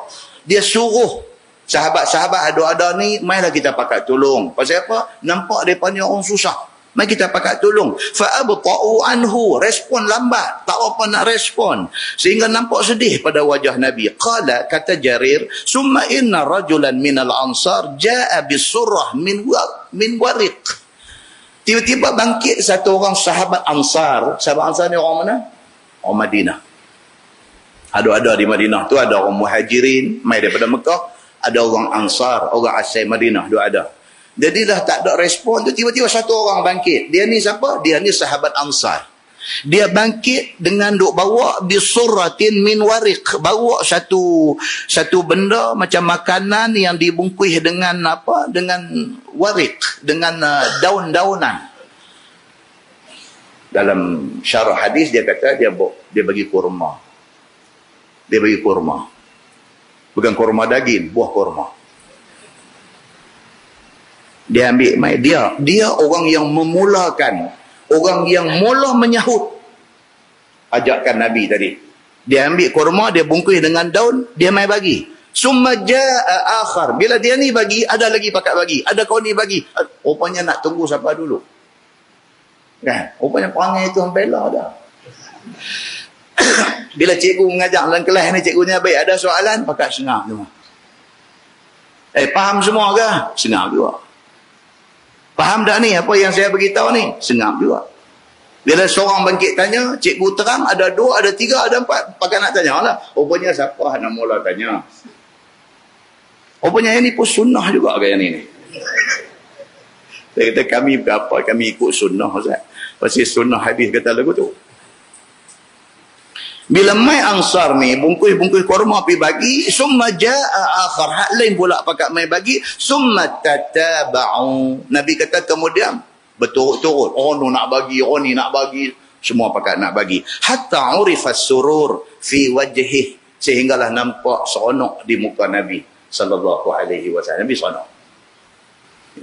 dia suruh sahabat-sahabat ada ni, mailah kita pakat tolong. Pasal apa? Nampak depa ni orang susah. Mai kita pakat tolong. Fa'abta'u anhu, respon lambat, tak apa nak respon. Sehingga nampak sedih pada wajah Nabi. Qala, kata Jarir, summa inna rajulan minal ansar ja'a bisurrah min wariq. Tiba-tiba bangkit satu orang sahabat Ansar. Sahabat Ansar ni orang mana? Orang Madinah. Ada di Madinah tu ada orang Muhajirin mai daripada Mekah, ada orang Ansar, orang asal Madinah, dua ada. Jadi dah tak ada respon tu, tiba-tiba satu orang bangkit. Dia ni siapa? Dia ni sahabat Ansar. Dia bangkit dengan duk bawa bisurratin min wariq, bawa satu benda macam makanan yang dibungkus dengan apa? Dengan wariq, dengan daun-daunan. Dalam syarah hadis dia kata dia bagi kurma. Dia bagi kurma. Bukan kurma daging, buah kurma. Dia ambil mai, dia orang yang memulakan, orang yang mula menyahut ajakan Nabi tadi. Dia ambil kurma, dia bungkus dengan daun, dia mai bagi. Summa jaa akhar. Bila dia ni bagi, ada lagi pakat bagi, ada kawan ni bagi. Rupanya nak tunggu siapa dulu. Kan? Rupanya perangai itu hampirlah dah. Bila cikgu mengajar dalam kelas ni, cikgunya baik, ada soalan, pakat sengah semua. Faham semua ke? Sengah juga. Faham tak ni apa yang saya beritahu ni? Sengah juga. Bila seorang bangkit tanya, cikgu terang, ada 2, ada 3, ada 4, pakat nak tanya lah. Rupanya siapa nak mula tanya? Rupanya yang ni pun sunnah juga ke yang ni? Saya kata kami berapa, kami ikut sunnah Ustaz. Pasal sunnah hadis kata lagu tu. Bila mai Ansar ni bungkus-bungkus kurma pi bagi, summa jaa akhar, hak lain pula pakat mai bagi, summa tataba'u. Nabi kata kemudian berturut-turut, orang nak bagi, orang ni nak bagi, semua pakat nak bagi. Hatta urifa surur fi wajhih, sehinggalah nampak seronok di muka Nabi sallallahu alaihi wasallam. Nabi seronok.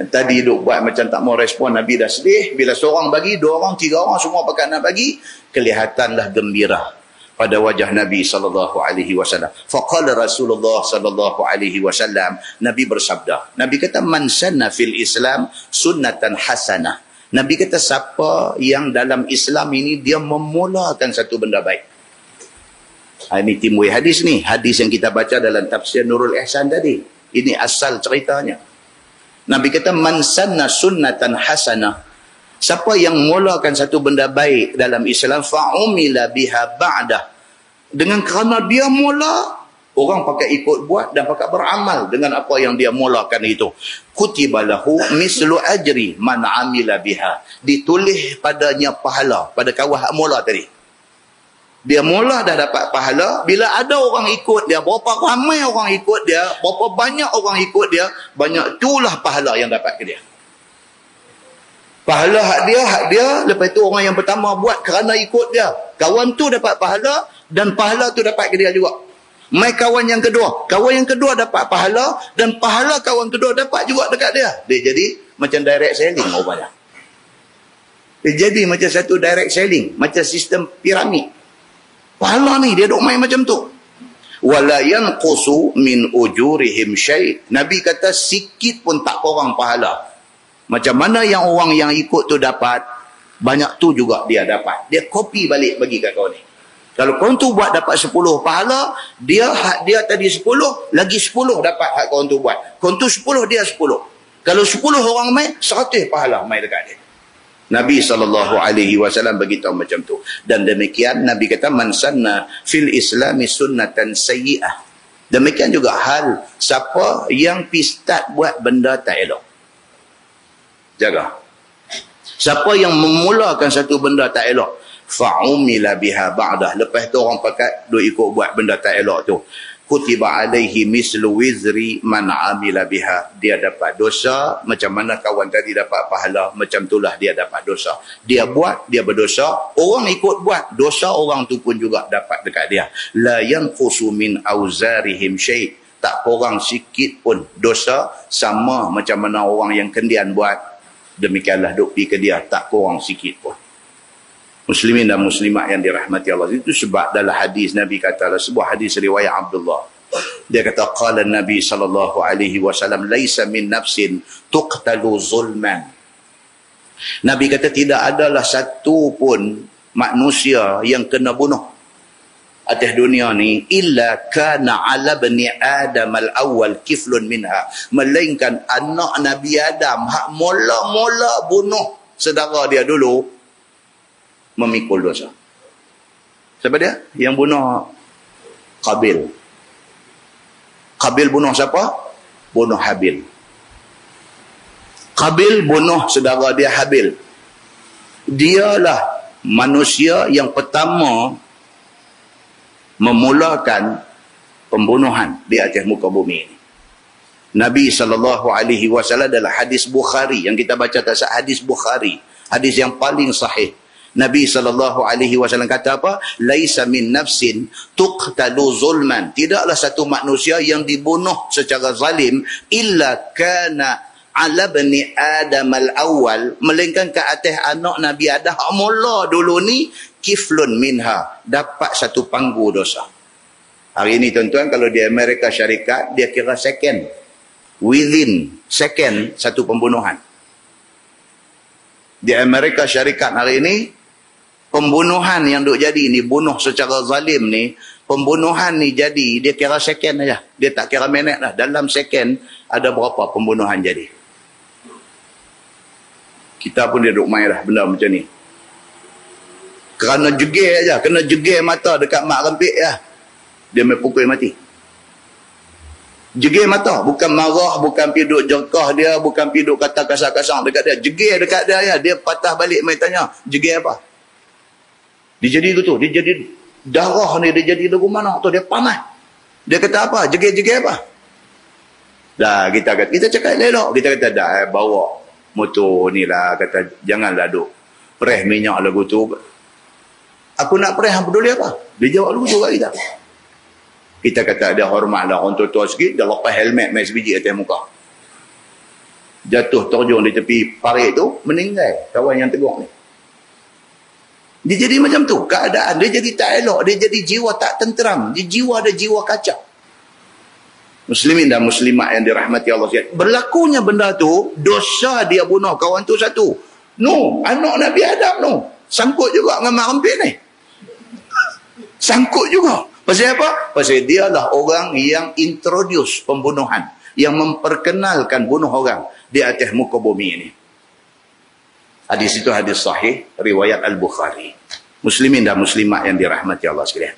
Yang tadi duk buat macam tak mau respon, Nabi dah sedih. Bila seorang bagi, dua orang, tiga orang, semua pakat nak bagi, kelihatanlah gembira pada wajah Nabi sallallahu alaihi wasallam. Faqala Rasulullah sallallahu alaihi wasallam, Nabi bersabda. Nabi kata, man sanna fil Islam sunnatan hasanah. Nabi kata, siapa yang dalam Islam ini dia memulakan satu benda baik. Ini timbul hadis ni, hadis yang kita baca dalam tafsir Nurul Ihsan tadi. Ini asal ceritanya. Nabi kata, man sanna sunnatan hasanah. Siapa yang mulakan satu benda baik dalam Islam, fa'umila biha ba'dah. Dengan kerana dia mula, orang pakai ikut buat dan pakai beramal dengan apa yang dia mulakan itu. Kutiba lahu mislu ajri man amila biha. Ditulis padanya pahala pada kawan hak mula tadi. Dia mula dah dapat pahala. Bila ada orang ikut dia, berapa ramai orang ikut dia, berapa banyak orang ikut dia, banyak itulah pahala yang dapat ke dia. Pahala hak dia, lepas tu orang yang pertama buat kerana ikut dia. Kawan tu dapat pahala dan pahala tu dapat ke dia juga. Mai kawan yang kedua dapat pahala dan pahala kawan kedua dapat juga dekat dia. Dia jadi macam direct selling rupanya. Dia jadi macam satu direct selling, macam sistem piramid. Pahala ni dia duk main macam tu. Wala yanqusu min ujurihim syai'. Nabi kata sikit pun tak kurang pahala. Macam mana yang orang yang ikut tu dapat, banyak tu juga dia dapat. Dia copy balik bagi kat kau ni. Kalau kau tu buat dapat 10 pahala, dia hak dia tadi 10, lagi 10 dapat hak kau tu buat. Kau tu 10, dia 10. Kalau 10 orang main, 100 pahala main dekat dia. Nabi SAW beritahu macam tu. Dan demikian Nabi kata, man sanna fil islami sunnatan sayyi'ah. Demikian juga hal siapa yang start buat benda tak elok. Jaga. Siapa yang memulakan satu benda tak elok, fa'umila biha ba'dah. Lepas tu orang pakat duk ikut buat benda tak elok tu. Kutiba alaihi mislu wizri man amila biha. Dia dapat dosa macam mana kawan tadi dapat pahala, macam itulah dia dapat dosa. Dia buat, dia berdosa, orang ikut buat, dosa orang tu pun juga dapat dekat dia. La yanqusu min auzarihim syai'. Tak kurang sikit pun dosa, sama macam mana orang yang kendian buat. Demikianlah duk pergi ke dia, tak kurang sikit pun. Muslimin dan muslimat yang dirahmati Allah, itu sebab dalam hadis Nabi kata, sebuah hadis riwayat Abdullah, dia kata, qala Nabi sallallahu alaihi wasallam, laisa min nafsin tuqtalu zulman. Nabi kata, tidak adalah satu pun manusia yang kena bunuh atas dunia ni, illa kana ala bani Adam al-awwal kiflun minha. Melainkan anak Nabi Adam hak mula-mula bunuh saudara dia dulu, memikul dosa. Siapa dia? Yang bunuh Qabil. Qabil bunuh siapa? Bunuh Habil. Qabil bunuh saudara dia Habil. Dialah manusia yang pertama memulakan pembunuhan di atas muka bumi ini. Nabi SAW dalam hadis Bukhari yang kita baca tak, hadis Bukhari, hadis yang paling sahih. Nabi SAW kata apa? Laisa min nafsin tuqtalu zulman. Tidaklah satu manusia yang dibunuh secara zalim illa kana ala bani Adam al-awwal, melainkan ke atas anak Nabi Adam mula dulu ni, kiflun minha, dapat satu panggu dosa. Hari ini tuan-tuan, kalau di Amerika Syarikat, dia kira second, within second satu pembunuhan. Di Amerika Syarikat hari ini, pembunuhan yang duk jadi ni, bunuh secara zalim ni, pembunuhan ni jadi, dia kira second aja. Dia tak kira minit lah. Dalam second ada berapa pembunuhan jadi. Kita pun dia duk main lah benda macam ni. Kerana jegir aja, kena jegir mata dekat mak rempik ya, dia main pukul mati. Jegir mata, bukan marah, bukan piduk jerkah dia, bukan piduk kata kasar-kasar dekat dia. Jegir dekat dia ya, dia patah balik main tanya, jegir apa? Dia jadi gitu, dia jadi Darah ni dia jadi lagu mana tu, dia panas. Dia kata apa? Jegil-jegil apa? Dah kita cakap elok. Kita kata dah bawa motor ni lah, kata janganlah duk preh minyak lagu tu. Aku nak preh, apa peduli apa? Dia jawab lagu tu kat kita. Kita kata dia hormatlah orang tua-tua sikit, dia lepas helmet main sebiji atas muka. Jatuh terjun di tepi parit tu, meninggal kawan yang tegur ni. Dia jadi macam tu keadaan, dia jadi tak elok, dia jadi jiwa tak tenteram, dia jiwa ada jiwa kacau. Muslimin dan muslimat yang dirahmati Allah sekalian, berlakunya benda tu, dosa dia bunuh kawan tu satu. No, anak Nabi Adam no, sangkut juga dengan mak rempit ni. Sangkut juga. Pasal apa? Pasal dia lah orang yang introduce pembunuhan, yang memperkenalkan bunuh orang di atas muka bumi ini. Hadis itu hadis sahih riwayat Al-Bukhari. Muslimin dan muslimat yang dirahmati Allah sekalian.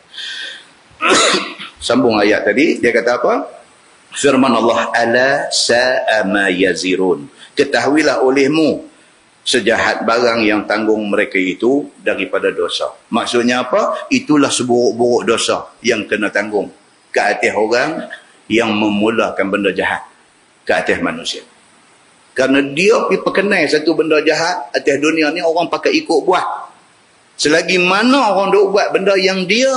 Sambung ayat tadi, dia kata apa? Firman Allah, ala sa'a ma yazirun. Ketahuilah olehmu sejahat barang yang tanggung mereka itu daripada dosa. Maksudnya apa? Itulah seburuk-buruk dosa yang kena tanggung ke atas orang yang memulakan benda jahat ke atas manusia. Kerana dia pergi perkenal satu benda jahat atas dunia ni, orang pakai ikut buat. Selagi mana orang duk buat benda yang dia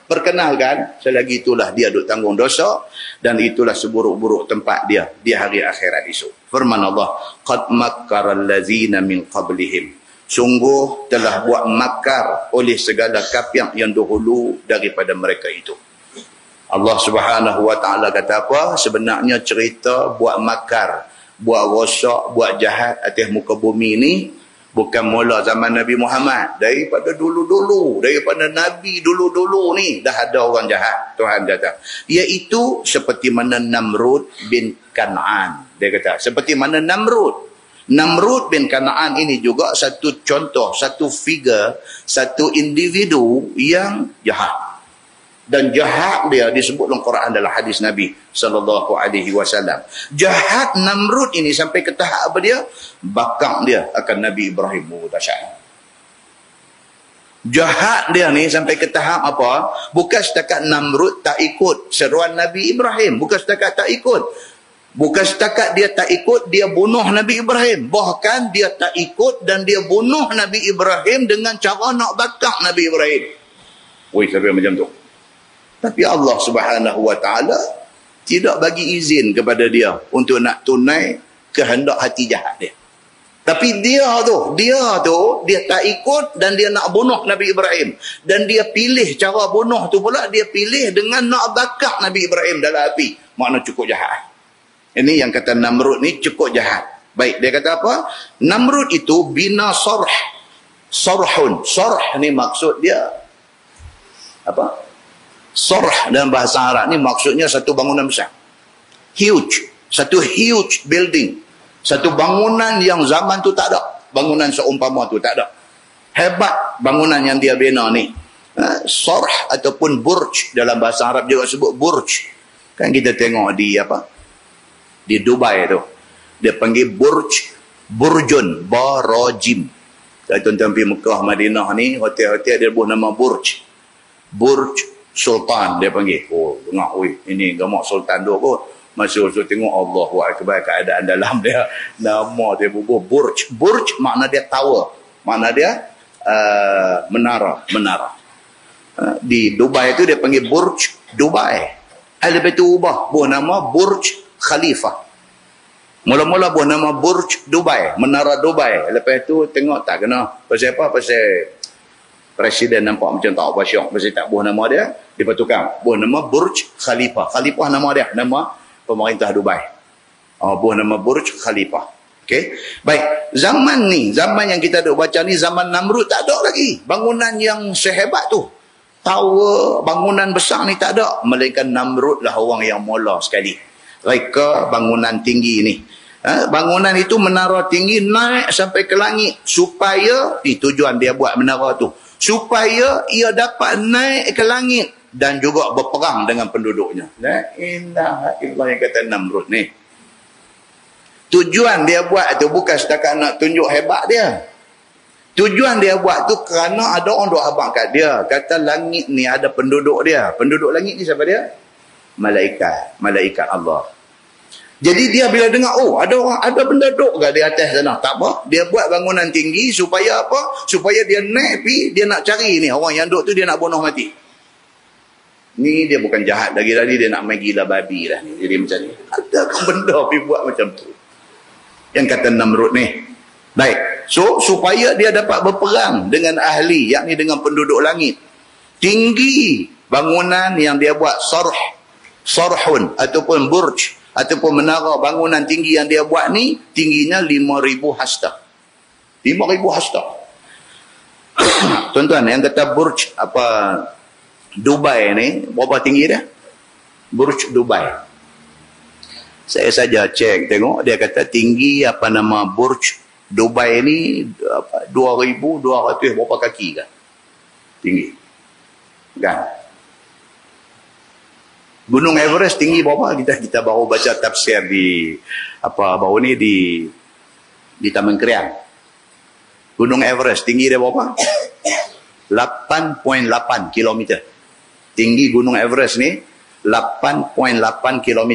perkenalkan, selagi itulah dia duk tanggung dosa, dan itulah seburuk-buruk tempat dia di hari akhirat esok. Firman Allah, qad makkara allazina min qablihim. Sungguh telah buat makar oleh segala kafir yang dahulu daripada mereka itu. Allah Subhanahu wa taala kata apa? Sebenarnya cerita buat makar, buat rosak, buat jahat atas muka bumi ini bukan mula zaman Nabi Muhammad. Daripada dulu-dulu, daripada Nabi dulu-dulu ni dah ada orang jahat, Tuhan kata. Iaitu seperti mana Namrud bin Kan'an. Dia kata, seperti mana Namrud. Namrud bin Kan'an ini juga satu contoh, satu figure, satu individu yang jahat. Dan jahat dia disebut dalam Quran dalam hadis Nabi SAW. Jahat Namrud ini sampai ke tahap apa dia? Bakang dia akan Nabi Ibrahim. Jahat dia ni sampai ke tahap apa? Bukan setakat Namrud tak ikut seruan Nabi Ibrahim. Bukan setakat tak ikut. Bukan setakat dia tak ikut, dia bunuh Nabi Ibrahim. Bahkan dia tak ikut dan dia bunuh Nabi Ibrahim dengan cara nak bakar Nabi Ibrahim. Woi, sampai macam tu. Tapi Allah Subhanahu wa taala tidak bagi izin kepada dia untuk nak tunai kehendak hati jahat dia. Tapi dia tak ikut dan dia nak bunuh Nabi Ibrahim. Dan dia pilih cara bunuh tu pula, dia pilih dengan nak bakar Nabi Ibrahim dalam api. Makna cukup jahat. Ini yang kata Namrud ni cukup jahat. Baik, dia kata apa? Namrud itu bina sarh. Sarhun. Sarh ni maksud dia apa? Sarh dalam bahasa Arab ni maksudnya satu bangunan besar. Huge. Satu huge building. Satu bangunan yang zaman tu tak ada. Bangunan seumpama tu tak ada. Hebat bangunan yang dia bina ni. Sarh ataupun burj. Dalam bahasa Arab juga sebut burj. Kan kita tengok di apa? Di Dubai tu. Dia panggil Burjun. Barajim. Kalau tuan-tuan pergi Mekah, Madinah ni, hotel-hotel dia buat nama Burj. Burj Sultan dia panggil. Oh, tengok, ini gamak Sultan tu kot. Masuk tengok Allahu Akbar, keadaan dalam dia. Nama dia bubuh Burj. Burj makna dia tower. Makna dia menara. Di Dubai tu dia panggil Burj Dubai. Lepas tu ubah. Buat nama Burj Khalifah. Mula-mula buat nama Burj Dubai. Menara Dubai. Lepas tu tengok tak kena. Pasal apa? Pasal Presiden nampak macam tak bersyok. Pasal tak buah nama dia. Dia tukar. Buah nama Burj Khalifah. Khalifah nama dia. Nama pemerintah Dubai. Buah nama Burj Khalifah. Okay. Baik. Zaman ni. Zaman yang kita duk baca ni. Zaman Namrud tak ada lagi. Bangunan yang sehebat tu. Tower, bangunan besar ni tak ada. Melainkan Namrud lah orang yang mula sekali. Reka bangunan tinggi ni. Bangunan itu menara tinggi naik sampai ke langit. Supaya, tujuan dia buat menara tu. Supaya ia dapat naik ke langit dan juga berperang dengan penduduknya. La ilaha illallah yang kata Namrud ni. Tujuan dia buat tu bukan setakat nak tunjuk hebat dia. Tujuan dia buat tu kerana ada orang duk abang kat dia. Kata langit ni ada penduduk dia. Penduduk langit ni siapa dia? Malaikat. Malaikat Allah. Jadi dia bila dengar, oh ada benda duk kat di atas sana. Tak apa. Dia buat bangunan tinggi supaya apa? Supaya dia naik pergi, dia nak cari ni. Orang yang duk tu dia nak bunuh mati. Ni dia bukan jahat lagi tadi. Dia nak main gila babi lah. Jadi macam ni. Adakah benda pergi buat macam tu? Yang kata Namrud ni. Baik. So, supaya dia dapat berperang dengan ahli, yakni dengan penduduk langit. Tinggi bangunan yang dia buat, sarhun, ataupun burj, ataupun menara bangunan tinggi yang dia buat ni, tingginya 5,000 hasta. 5,000 hasta. Tuan-tuan, yang kata burj, Dubai ni, berapa tinggi dia? Burj Dubai. Saya saja cek, tengok, dia kata tinggi burj Dubai ni 2,200 berapa kaki kan? Tinggi. Kan? Gunung Everest tinggi berapa? Kita baru baca tafsir di baru ni di Taman Krian. Gunung Everest tinggi dia berapa? 8.8 km. Tinggi Gunung Everest ni 8.8 km.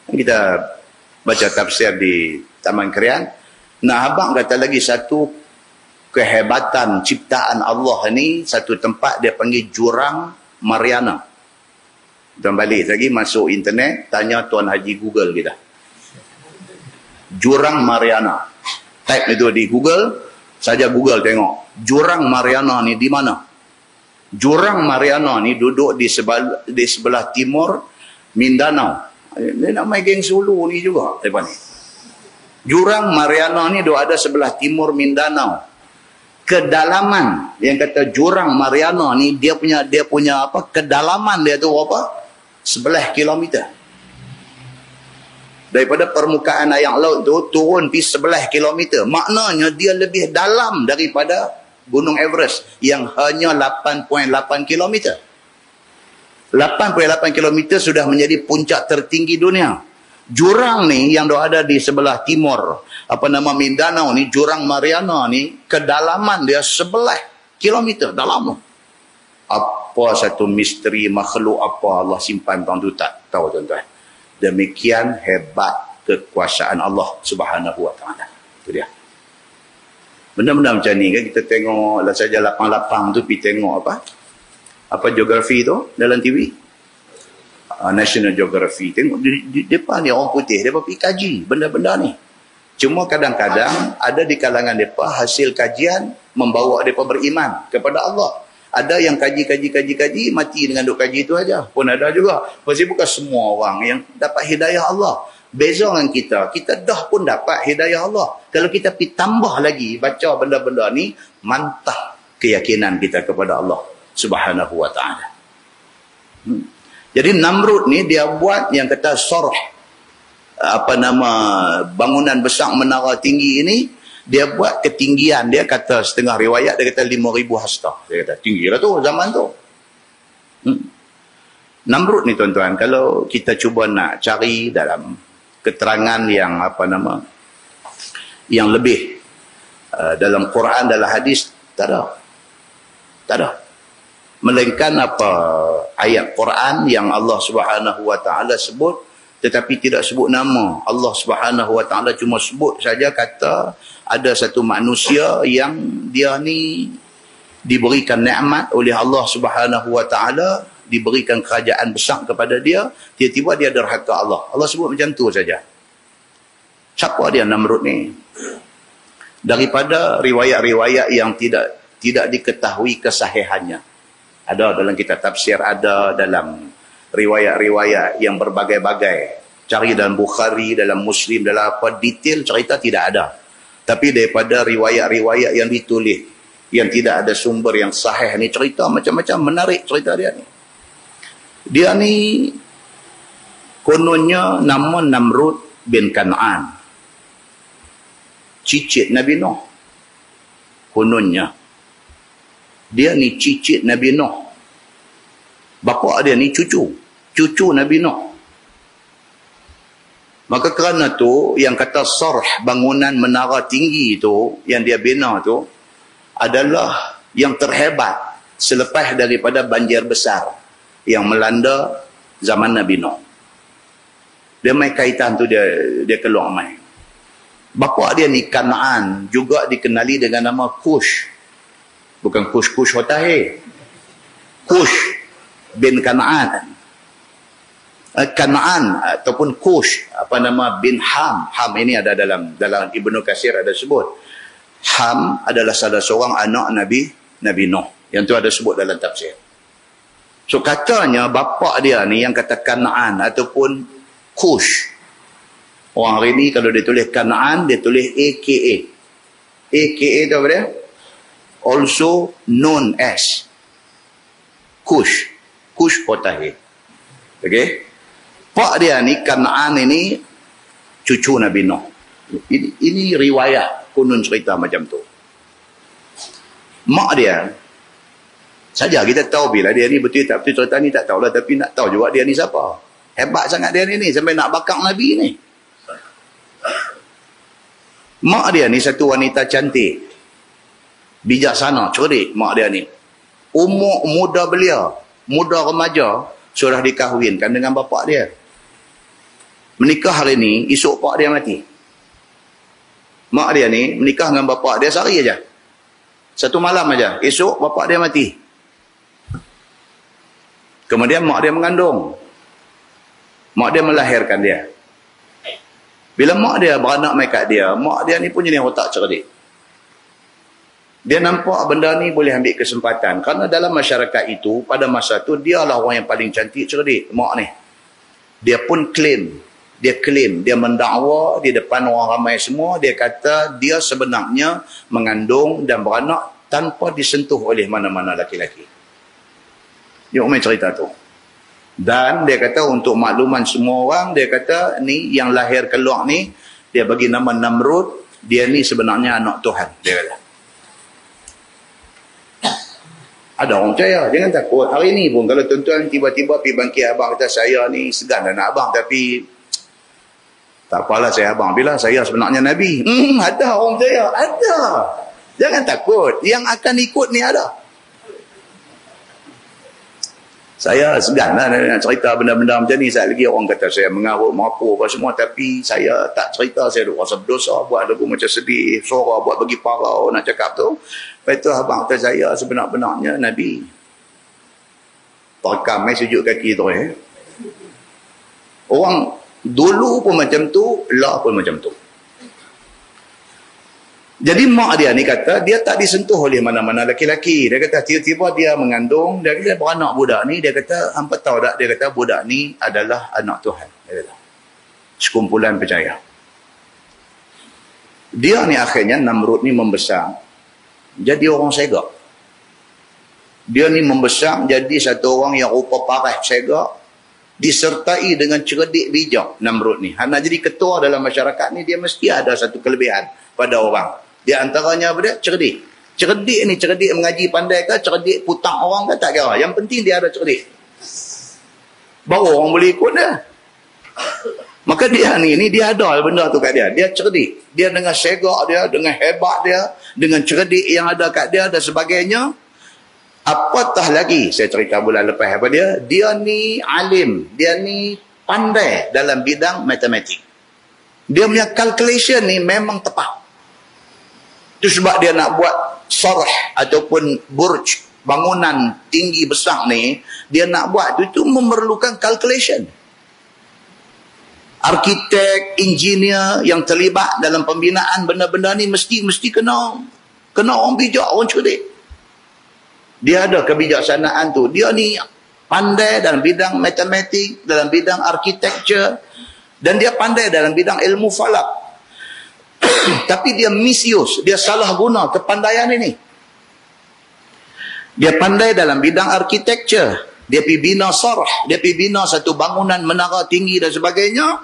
Kita baca tafsir di Taman Krian. Nah, abang kata lagi satu kehebatan ciptaan Allah ni, satu tempat dia panggil Jurang Mariana. Dan balik lagi masuk internet, tanya Tuan Haji Google kita. Jurang Mariana. Type itu di Google, saja Google tengok. Jurang Mariana ni di mana? Jurang Mariana ni duduk di sebelah timur Mindanao. Dia nak main geng Sulu ni juga depan ni. Jurang Mariana ni ada sebelah timur Mindanao. Kedalaman yang kata Jurang Mariana ni dia punya kedalaman dia tu 11 kilometer. Daripada permukaan air laut tu turun di 11 kilometer. Maknanya dia lebih dalam daripada Gunung Everest yang hanya 8.8 kilometer. 8.8 kilometer sudah menjadi puncak tertinggi dunia. Jurang ni yang ada di sebelah timur Mindanao ni, Jurang Mariana ni, kedalaman dia 11 kilometer dalam. Apa satu misteri makhluk apa Allah simpan tuan tu tak tahu tuan-tuan. Demikian hebat kekuasaan Allah Subhanahu wa taala. Itu dia. Benda-benda macam ni kan kita tengok lah saja lapang-lapang tu pergi tengok apa geografi tu dalam TV. National Geography. Tengok depan ni orang putih, mereka pergi kaji benda-benda ni. Cuma kadang-kadang ada di kalangan mereka hasil kajian membawa mereka beriman kepada Allah. Ada yang kaji mati dengan duk kaji itu aja. Pun ada juga. Pasti bukan semua orang yang dapat hidayah Allah. Beza dengan kita dah pun dapat hidayah Allah. Kalau kita pergi tambah lagi baca benda-benda ni, mantap keyakinan kita kepada Allah Subhanahu wa taala. Jadi Namrud ni dia buat yang kata bangunan besar menara tinggi ini, dia buat ketinggian dia kata setengah riwayat dia kata 5,000 hasta. Dia kata tinggi lah tu zaman tu. Namrud ni tuan-tuan, kalau kita cuba nak cari dalam keterangan yang yang lebih dalam Quran, dalam hadis, tak ada. Melainkan ayat Quran yang Allah Subhanahu wa taala sebut tetapi tidak sebut nama. Allah Subhanahu wa taala cuma sebut saja kata ada satu manusia yang dia ni diberikan nikmat oleh Allah Subhanahu wa taala, diberikan kerajaan besar kepada dia, tiba-tiba dia derhaka Allah. Allah sebut macam tu saja. Siapa dia Namrud ni? Daripada riwayat-riwayat yang tidak diketahui kesahihannya. Ada dalam kitab tafsir, ada dalam riwayat-riwayat yang berbagai-bagai. Cari dalam Bukhari, dalam Muslim, dalam detail cerita tidak ada. Tapi daripada riwayat-riwayat yang ditulis, yang tidak ada sumber yang sahih ni, cerita macam-macam, menarik cerita dia ni. Dia ni kononnya nama Namrud bin Kan'an. Cicit Nabi Nuh. Kononnya. Dia ni cicit Nabi Nuh. Bapa dia ni cucu Nabi Nuh. Maka kerana tu yang kata sarh, bangunan menara tinggi tu yang dia bina tu, adalah yang terhebat selepas daripada banjir besar yang melanda zaman Nabi Nuh. Dia main kaitan tu, dia keluar main. Bapa dia ni Kan'an, juga dikenali dengan nama Kush. Bukan Kush Hotahe. Kush bin Kan'an. Kan'an ataupun Kush, bin Ham. Ham ini ada dalam Ibnu Katsir ada sebut. Ham adalah salah seorang anak Nabi Nuh. Yang tu ada sebut dalam tafsir. So katanya bapa dia ni yang kata Kan'an ataupun Kush. Orang hari ni kalau dia tulis Kan'an, dia tulis AKA. AKA tu apa dia? Also known as Kush. Kush Hotahe. Okay? Pak dia ni, Kan'an ini, cucu Nabi Nuh. Ini riwayat, kunun cerita macam tu. Mak dia, saja kita tahu bila dia ni betul tak betul cerita ni tak tahulah, tapi nak tahu juga dia ni siapa. Hebat sangat dia ni sampai nak bakang Nabi ni. Mak dia ni satu wanita cantik, bijaksana, cerdik. Mak dia ni umur muda belia, muda remaja, sudah dikahwinkan dengan bapa dia. Menikah hari ni, esok pak dia mati. Mak dia ni menikah dengan bapa dia sehari aja, satu malam aja, esok bapa dia mati. Kemudian mak dia mengandung, mak dia melahirkan dia. Bila mak dia beranak mai kat dia, mak dia ni pun jenis otak cerdik. Dia nampak benda ni boleh ambil kesempatan. Kerana dalam masyarakat itu, pada masa tu, dialah orang yang paling cantik cerdik, mak ni. Dia pun claim, dia mendakwa di depan orang ramai semua, dia kata dia sebenarnya mengandung dan beranak tanpa disentuh oleh mana-mana laki-laki. Dia main cerita tu. Dan dia kata untuk makluman semua orang, dia kata ni yang lahir keluar ni, dia bagi nama Namrud, dia ni sebenarnya anak Tuhan, dia kata. Ada orang percaya, jangan takut. Hari ni pun kalau tuan-tuan tiba-tiba pergi bangkit abang kata saya ni segan dah nak abang, tapi tak apalah saya abang, bila saya sebenarnya Nabi. Ada orang percaya, ada. Jangan takut, yang akan ikut ni ada. Saya segan lah nak cerita benda-benda macam ni. Saat lagi orang kata saya mengarut, merapu apa semua, tapi saya tak cerita. Saya duk rasa berdosa, buat lagu macam sedih, suara buat bagi parau nak cakap tu. Lepas tu abang kata saya sebenar-benarnya Nabi. Terekam sujud kaki tu Orang dulu pun macam tu, lah pun macam tu. Jadi mak dia ni kata dia tak disentuh oleh mana-mana laki-laki. Dia kata tiba-tiba dia mengandung, dia beranak budak ni, dia kata hampa tahu tak, dia kata budak ni adalah anak Tuhan. Dia kata sekumpulan percaya. Dia ni akhirnya Namrud ni membesar jadi orang segak. Dia ni membesar jadi satu orang yang rupa parah segak, disertai dengan cerdik bijak. Namrud ni nak jadi ketua dalam masyarakat ni, dia mesti ada satu kelebihan pada orang. Di antaranya apa dia? Cerdik. Cerdik ni cerdik mengaji pandai ke, cerdik putang orang ke, tak kira. Yang penting dia ada cerdik. Baru orang boleh ikut dia. Maka dia ni dia ada benda tu kat dia. Dia cerdik. Dia dengan segak dia, dengan hebat dia, dengan cerdik yang ada kat dia dan sebagainya. Apatah lagi, saya cerita bulan lepas apa dia, dia ni alim, dia ni pandai dalam bidang matematik. Dia punya calculation ni memang tepat. Itu sebab dia nak buat sarh ataupun burj, bangunan tinggi besar ni, dia nak buat itu memerlukan calculation. Arkitek, engineer yang terlibat dalam pembinaan benda-benda ni mesti kena orang bijak, orang cerdik. Dia ada kebijaksanaan tu. Dia ni pandai dalam bidang matematik, dalam bidang architecture, dan dia pandai dalam bidang ilmu falak. Tapi dia misuse, dia salah guna kepandaian ini. Dia pandai dalam bidang architecture, dia pergi bina sarh, dia pergi bina satu bangunan menara tinggi dan sebagainya.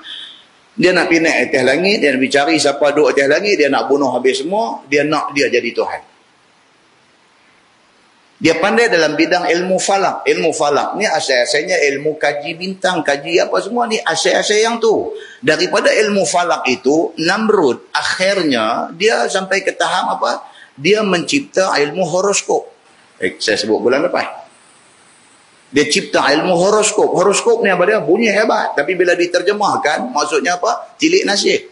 Dia nak pergi naik atas langit, dia nak pergi cari siapa duduk atas langit, dia nak bunuh habis semua, dia nak dia jadi Tuhan. Dia pandai dalam bidang ilmu falak. Ilmu falak ni asal-asalnya ilmu kaji bintang, kaji apa semua ni asal-asal yang tu. Daripada ilmu falak itu, Namrud akhirnya dia sampai ke tahap apa? Dia mencipta ilmu horoskop. Saya sebut bulan lepas. Dia cipta ilmu horoskop. Horoskop ni apa dia? Bunyi hebat. Tapi bila diterjemahkan, maksudnya apa? Tilik nasib.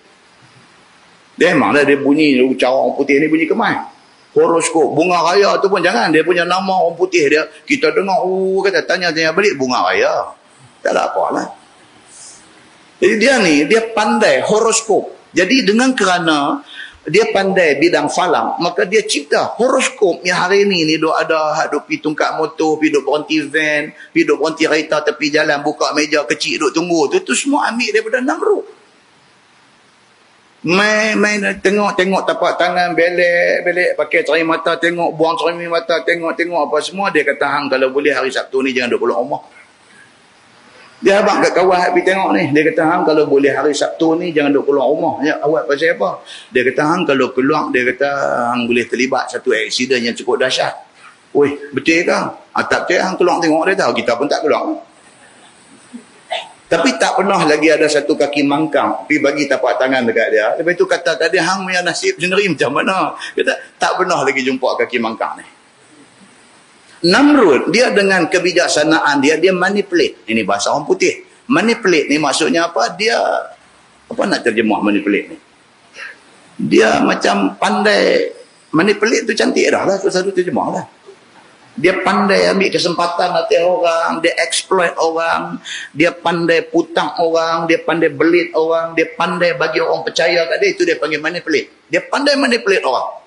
Dia memanglah dia bunyi, cara orang putih ni bunyi kemas. Horoskop. Bunga raya tu pun jangan. Dia punya nama orang putih dia. Kita dengar, kata tanya-tanya balik, bunga raya. Tak ada apa lah. Jadi dia ni, dia pandai horoskop. Jadi dengan kerana dia pandai bidang falak, maka dia cipta horoskop yang hari ni duk ada hak duk pergi tungkat motor, pergi duk berhenti van, pergi duk berhenti kereta tepi jalan, buka meja kecil duk tunggu. Tu semua ambil daripada Namrud. Main tengok tapak tangan belek pakai cermin mata tengok, buang cermin mata tengok apa semua. Dia kata hang kalau boleh hari Sabtu ni jangan duk keluar rumah. Dia abang kat kawan pergi tengok ni. Dia kata hang kalau boleh hari Sabtu ni jangan duk keluar rumah. Ya, awak pasal apa? Dia kata hang kalau keluar, dia kata hang boleh terlibat satu aksiden yang cukup dahsyat. Weh, betul ke? Tak betul, hang keluar tengok dia tahu. Kita pun tak keluar. Tapi tak pernah lagi ada satu kaki mangkang pergi bagi tapak tangan dekat dia. Lepas tu kata tadi hang punya nasib sendiri macam mana? Kata tak pernah lagi jumpa kaki mangkang ni. Namrud, dia dengan kebijaksanaan dia manipulate. Ini bahasa orang putih. Manipulate ni maksudnya apa? Dia, apa nak terjemah manipulate ni? Dia macam pandai, manipulate tu cantik dah lah. Satu terjemah lah. Dia pandai ambil kesempatan atas orang, dia exploit orang, dia pandai putang orang, dia pandai belit orang, dia pandai bagi orang percaya kat dia, itu dia panggil manipulate. Dia pandai manipulate orang.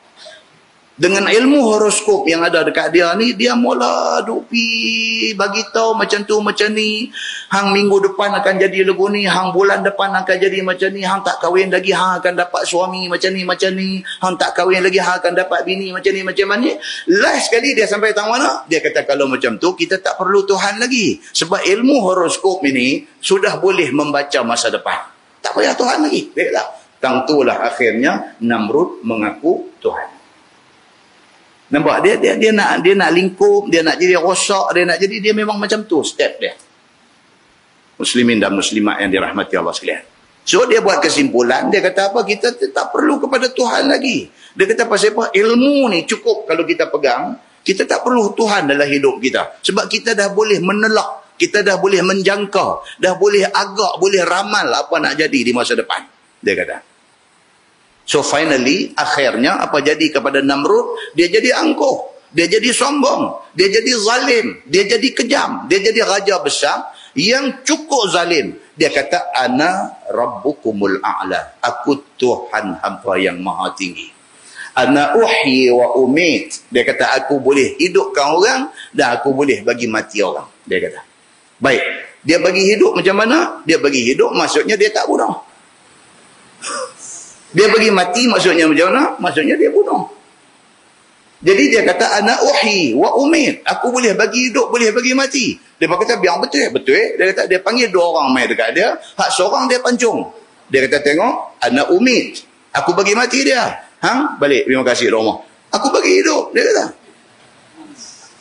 Dengan ilmu horoskop yang ada dekat dia ni, dia mula duk pi bagi tahu macam tu macam ni, hang minggu depan akan jadi lagu ni, hang bulan depan akan jadi macam ni, hang tak kahwin lagi hang akan dapat suami macam ni, hang tak kahwin lagi hang akan dapat bini macam ni. Last sekali dia sampai tahu mana? Dia kata kalau macam tu kita tak perlu Tuhan lagi. Sebab ilmu horoskop ini sudah boleh membaca masa depan. Tak payah Tuhan lagi. Baiklah. Tentulah akhirnya Namrud mengaku Tuhan. Nampak dia nak lingkup, dia nak jadi rosak, dia memang macam tu step dia. Muslimin dan muslimat yang dirahmati Allah sekalian. So dia buat kesimpulan, dia kata apa? Kita tak perlu kepada Tuhan lagi. Dia kata pasal apa? Ilmu ni cukup kalau kita pegang, kita tak perlu Tuhan dalam hidup kita. Sebab kita dah boleh menelak, kita dah boleh menjangka, dah boleh agak, boleh ramal apa nak jadi di masa depan. Dia kata. So finally, akhirnya apa jadi kepada Namrud? Dia jadi angkuh, dia jadi sombong, dia jadi zalim, dia jadi kejam, dia jadi raja besar yang cukup zalim. Dia kata, ana rabbukumul a'la, aku Tuhan hampa yang maha tinggi. Ana uhyi wa umit, dia kata aku boleh hidupkan orang dan aku boleh bagi mati orang. Dia kata, baik, dia bagi hidup macam mana? Dia bagi hidup maksudnya dia tak bunuh. Dia bagi mati maksudnya macam mana? Maksudnya dia bunuh. Jadi dia kata ana uhyi wa umit. Aku boleh bagi hidup, boleh bagi mati. Dia kata biar betul. Dia kata dia panggil dua orang mai dekat dia, hak seorang dia pancung. Dia kata tengok, ana umit. Aku bagi mati dia. Hang balik, terima kasih rumah. Aku bagi hidup, dia kata.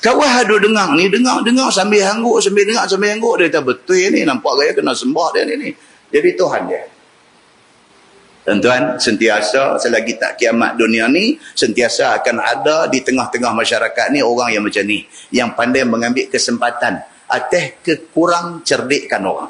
Kawan ada dengar ni, dengar sambil hangguk, sambil hangguk. Dia kata betul ni, nampak gaya kena sembah dia ni. Jadi Tuhan dia. Tuan-tuan, sentiasa selagi tak kiamat dunia ni, sentiasa akan ada di tengah-tengah masyarakat ni orang yang macam ni, yang pandai mengambil kesempatan atas kekurang cerdikan orang.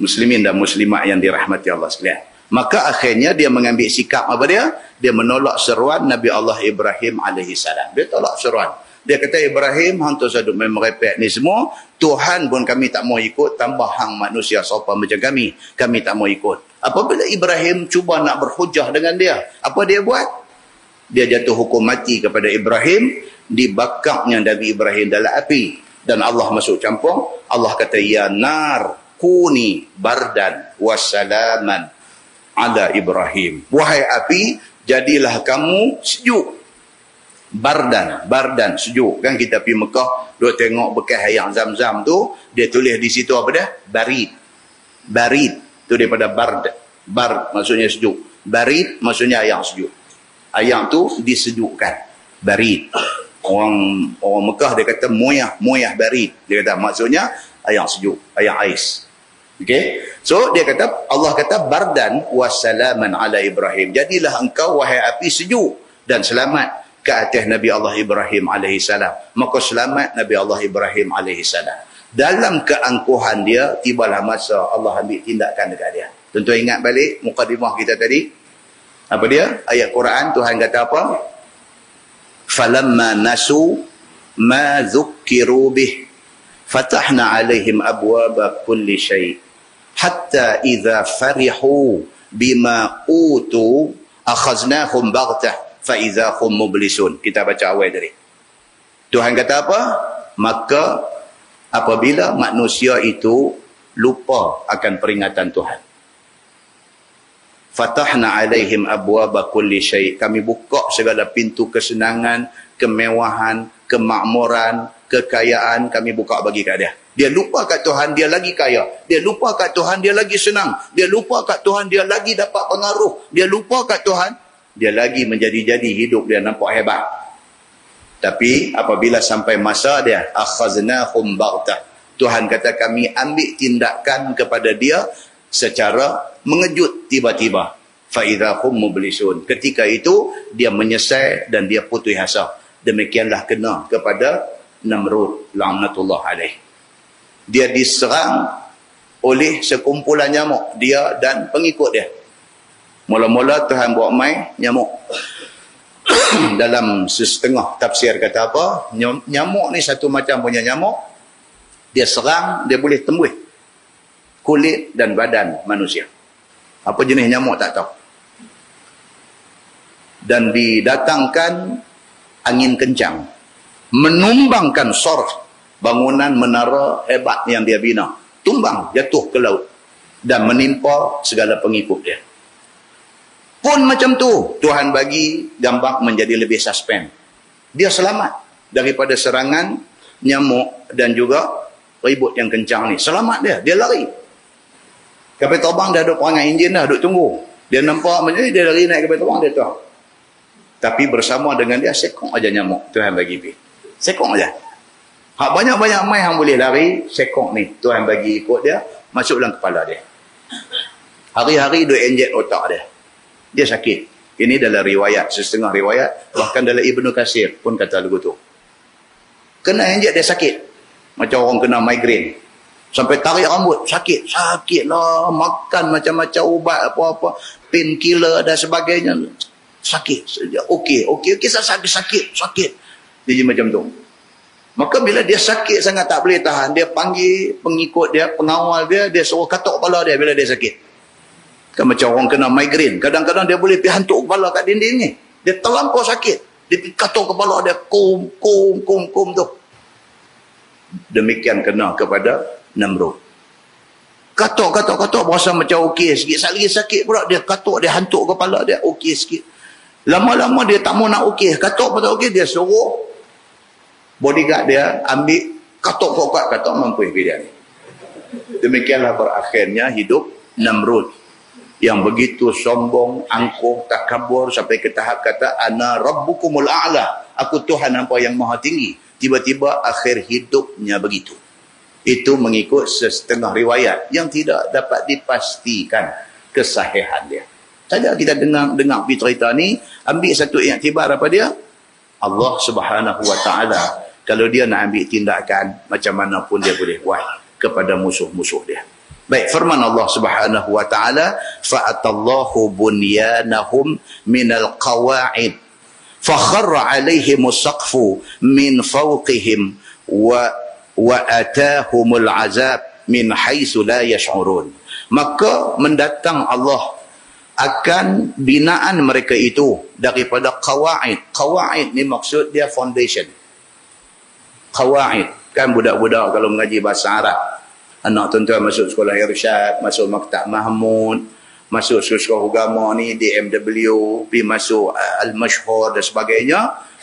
Muslimin dan muslimat yang dirahmati Allah sekalian. Maka akhirnya dia mengambil sikap apa dia? Dia menolak seruan Nabi Allah Ibrahim AS. Dia tolak seruan. Dia kata Ibrahim, hang tu saduk main merepek ni semua, Tuhan pun kami tak mau ikut, tambah hang manusia sopan macam kami tak mau ikut. Apabila Ibrahim cuba nak berhujah dengan dia, apa dia buat? Dia jatuh hukum mati kepada Ibrahim, dibakarnya Nabi Ibrahim dalam api. Dan Allah masuk campur, Allah kata, ya nar, kuni bardan wassalaman ala Ibrahim. Wahai api, jadilah kamu sejuk. Bardan, sejuk. Kan kita pergi Mekah, duk tengok bekas air Zam-Zam tu, dia tulis di situ apa dia? Barid. Tu daripada bar maksudnya sejuk. Barid maksudnya air sejuk. Air tu disejukkan. Barid. Orang Mekah dia kata moyah barid. Dia kata maksudnya air sejuk, air ais. Okey. So dia kata, Allah kata bardan wassalaman ala Ibrahim. Jadilah engkau wahai api sejuk dan selamat ke atas Nabi Allah Ibrahim AS. Maka selamat Nabi Allah Ibrahim AS. Dalam keangkuhan dia, tibalah masa Allah ambil tindakan dekat dia. Tuan-tuan ingat balik mukadimah kita tadi? Apa dia? Ayat Quran, Tuhan kata apa? Falamma nasu ma dhukkiru bih fatahna alaihim abwaba kulli syai' hatta idza farihu bima utu akhaznahum baghtah fa idza hum mublisun. Kita baca awal tadi. Tuhan kata apa? Maka apabila manusia itu lupa akan peringatan Tuhan, fatahna alaihim abwaba kulli syai', kami buka segala pintu kesenangan, kemewahan, kemakmuran, kekayaan, kami buka bagi kat dia. Dia lupa kat Tuhan dia lagi kaya, dia lupa kat Tuhan dia lagi senang, dia lupa kat Tuhan dia lagi dapat pengaruh, dia lupa kat Tuhan dia lagi menjadi-jadi, hidup dia nampak hebat. Tapi apabila sampai masa dia, akhaznahum baghtah, Tuhan kata kami ambil tindakan kepada dia secara mengejut tiba-tiba. Fa idza hum mublisun. Ketika itu dia menyesal dan dia putus asa. Demikianlah kena kepada Namrud laknatullah alaih. Dia diserang oleh sekumpulan nyamuk, dia dan pengikut dia. Mula-mula Tuhan buat mai nyamuk. Dalam setengah tafsir kata apa? Nyamuk ni satu macam punya nyamuk. Dia serang, dia boleh tembus kulit dan badan manusia. Apa jenis nyamuk tak tahu. Dan didatangkan angin kencang, menumbangkan sorh, bangunan menara hebat yang dia bina, tumbang, jatuh ke laut dan menimpa segala pengikut dia. Pun macam tu, Tuhan bagi gambar menjadi lebih suspend. Dia selamat daripada serangan nyamuk dan juga ribut yang kencang ni. Selamat dia lari. Kapal terbang dah ada perangai enjin dah, duduk tunggu. Dia nampak macam ni, dia lari naik kapal terbang, dia tahu. Tapi bersama dengan dia, sekong aja nyamuk Tuhan bagi pergi. Sekong aja. Hak banyak-banyak mai yang boleh lari, sekong ni Tuhan bagi ikut dia, masuk dalam kepala dia. Hari-hari dia injek otak dia. Dia sakit. Ini dalam riwayat, setengah riwayat, bahkan dalam Ibnu Katsir pun kata lagu tu. Kena injek dia sakit. Macam orang kena migraine. Sampai tarik rambut, sakit lah, makan macam-macam ubat apa-apa, painkiller dan sebagainya, sakit. Okey, sakit. Dia je macam tu. Maka bila dia sakit sangat tak boleh tahan, dia panggil pengikut dia, pengawal dia, dia suruh katuk kepala dia bila dia sakit. Kan macam orang kena migraine, kadang-kadang dia boleh pergi hantuk kepala kat dinding ni. Dia terlampau sakit, dia pergi katuk kepala dia, kum tu. Demikian kena kepada Namrud. Katuk berasa macam okey sikit. Sekali sakit pula dia katuk, dia hantuk kepala dia, okey sikit. Lama-lama dia tak mau nak okey, katuk pun tak okey, dia suruh bodyguard dia ambil katuk kuat, katuk mampu dia ni. Demikianlah berakhirnya hidup Namrud yang begitu sombong, angkuh, takabur sampai ke tahap kata ana rabbukumul a'la, aku Tuhan hampa yang maha tinggi. Tiba-tiba akhir hidupnya begitu. Itu mengikut setengah riwayat yang tidak dapat dipastikan kesahihan dia. Saja kita dengar cerita ni, ambil satu iktibar apa dia? Allah Subhanahu wa taala kalau dia nak ambil tindakan macam mana pun dia boleh buat kepada musuh-musuh dia. Baik, firman Allah Subhanahu wa taala, fa'atallahu bunyanahum minal qawa'id fakharra 'alaihimus saqfu min fawqihim wa atahumul azab min haitsu la yash'urun. Maka mendatang Allah akan binaan mereka itu daripada qawaid. Qawaid ni maksud dia foundation. Qawaid kan budak-budak kalau mengaji bahasa Arab, anak tuan-tuan masuk sekolah Irsyad, masuk Maktab Mahmud, masuk sekolah agama ni DMW, pergi masuk Al-Mashhur dan sebagainya,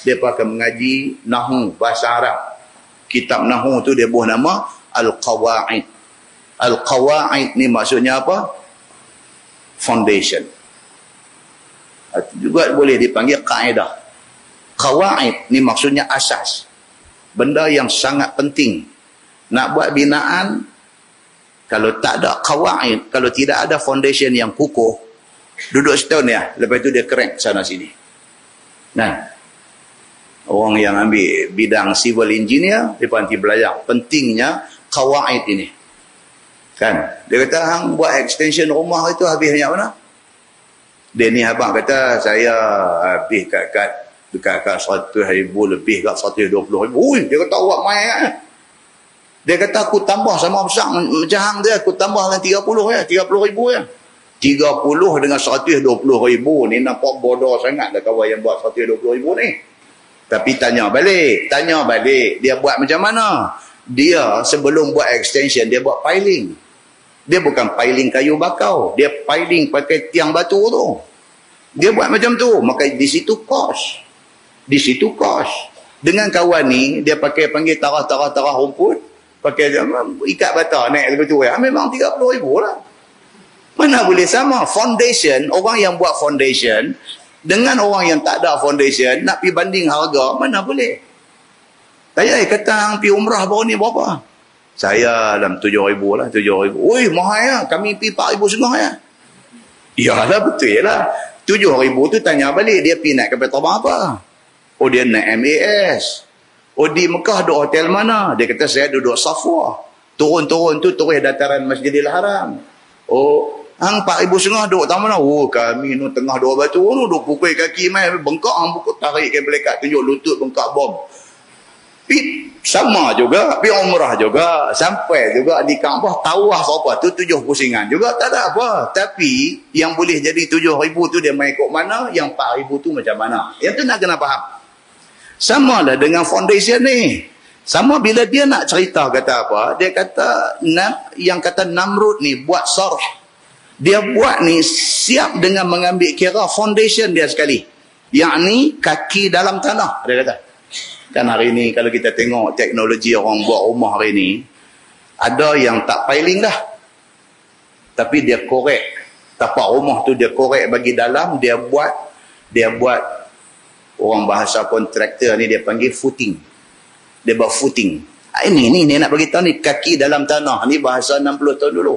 mereka akan mengaji Nahwu bahasa Arab. Kitab Nahwu tu dia buah nama Al-Qawaid. Al-Qawaid ni maksudnya apa? Foundation. Juga boleh dipanggil kaedah. Qawaid ni maksudnya asas. Benda yang sangat penting. Nak buat binaan, kalau tak ada qawaid, kalau tidak ada foundation yang kukuh, duduk setahun ya, lepas tu dia crack sana sini. Nah, orang yang ambil bidang civil engineer, dia nanti belajar pentingnya kawaid ini. Kan? Dia kata, hang buat extension rumah itu habis banyak mana? Dia ni abang kata, saya habis kat 100,000 lebih kat 120,000. Ui, dia kata, awak main. Dia kata, aku tambah sama besar macam hang dia, aku tambah dengan 30 ya, 30,000 ya. 30 dengan 120,000 ni nampak bodoh sangat dah kawan yang buat 120,000 ni. Tapi tanya balik, dia buat macam mana? Dia sebelum buat extension, dia buat piling. Dia bukan piling kayu bakau, dia piling pakai tiang batu tu. Dia buat macam tu, maka di situ kos. Dengan kawan ni, dia panggil tarah rumput, pakai ikat bata naik begitu ya. Memang 30,000 lah. Mana boleh sama? Foundation, orang yang buat foundation dengan orang yang tak ada foundation, nak pergi banding harga, mana boleh? Saya kata, hang pergi umrah baru ni berapa? Saya dalam 7,000 lah, 7,000. Ui, mahal ya, kami pergi 4,500 ya. Yalah, betul lah. 7,000 tu tanya balik, dia pergi naik kapal terbang apa? Oh, dia naik MAS. Oh, di Mekah duduk hotel mana? Dia kata, saya duduk Safwa. Turun-turun tu, turun dataran Masjidil Haram. Oh, hang 4,500 duduk tak mana? Oh, kami nu tengah dua batu nu duduk pukul kaki mai bengkak hang pukul tarik ke belekat tunjuk lutut bengkak bom. Sama juga, pi umrah juga, sampai juga di Kaabah tawaf apa tu 7 pusingan juga tak ada apa. Tapi yang boleh jadi 7,000 tu dia mai kok mana, yang 4,000 tu macam mana? Yang tu nak kena faham. Sama lah dengan foundation ni. Sama bila dia nak cerita kata apa, dia kata yang kata Namrud ni buat sarh. Dia buat ni siap dengan mengambil kira foundation dia sekali. Yang ni kaki dalam tanah, dia kata. Kan hari ni kalau kita tengok teknologi orang buat rumah hari ni, ada yang tak piling dah. Tapi dia korek. Tapak rumah tu dia korek bagi dalam, dia buat orang bahasa kontraktor ni dia panggil footing. Dia buat footing. Ini nak bagi tahu ni kaki dalam tanah. Ni bahasa 60 tahun dulu.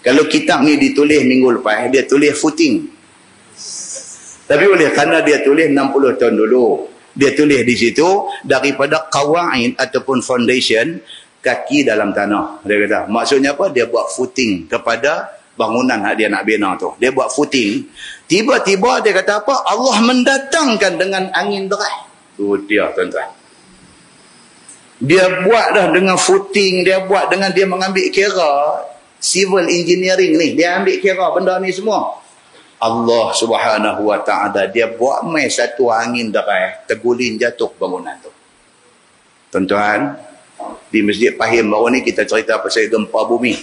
Kalau kitab ni ditulis minggu lepas, dia tulis footing. Tapi oleh kerana dia tulis 60 tahun dulu, dia tulis di situ daripada qawaid ataupun foundation, kaki dalam tanah. Dia kata, maksudnya apa? Dia buat footing kepada bangunan yang dia nak bina tu. Dia buat footing. Tiba-tiba dia kata apa? Allah mendatangkan dengan angin deras. Tu dia tuan-tuan. Dia buat dah dengan footing, dia buat dengan dia mengambil kira civil engineering ni, dia ambil kira benda ni semua. Allah Subhanahu wa ta'ala dia buat mai satu angin deras terguling jatuh bangunan tu. Tuan-tuan, di Masjid Pahim baru ni kita cerita pasal gempa bumi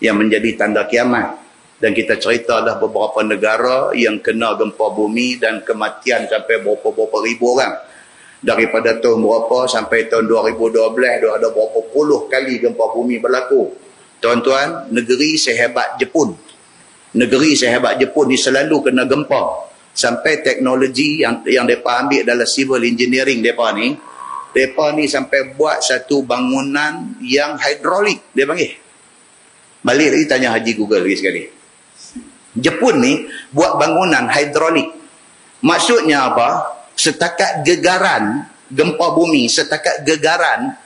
yang menjadi tanda kiamat, dan kita ceritalah beberapa negara yang kena gempa bumi dan kematian sampai berapa ribu orang. Daripada tahun berapa sampai tahun 2012 ada berapa puluh kali gempa bumi berlaku. Tuan-tuan, negeri sehebat Jepun ni selalu kena gempa. Sampai teknologi yang mereka ambil dalam civil engineering mereka ni sampai buat satu bangunan yang hidrolik, dia panggil. Balik lagi tanya Haji Google lagi sekali. Jepun ni buat bangunan hidrolik. Maksudnya apa? Setakat gegaran gempa bumi, setakat gegaran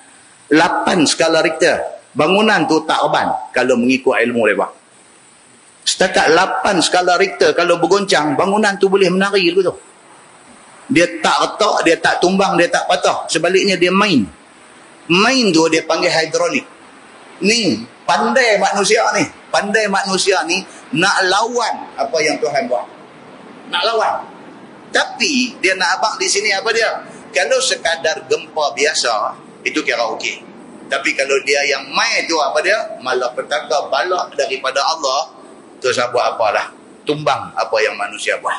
8 skala Richter, bangunan tu tak reban kalau mengikut ilmu mereka. Setakat 8 skala Richter kalau bergoncang, bangunan tu boleh menari gitu. Dia tak retak, dia tak tumbang, dia tak patah. Sebaliknya dia main tu dia panggil hidrolik. Ni pandai manusia ni nak lawan apa yang Tuhan buat. Nak lawan. Tapi dia nak abang di sini apa dia? Kalau sekadar gempa biasa, itu kira okey. Tapi kalau dia yang main tu apa dia? Malapetaka balak daripada Allah, terus buat apalah? Tumbang apa yang manusia buat.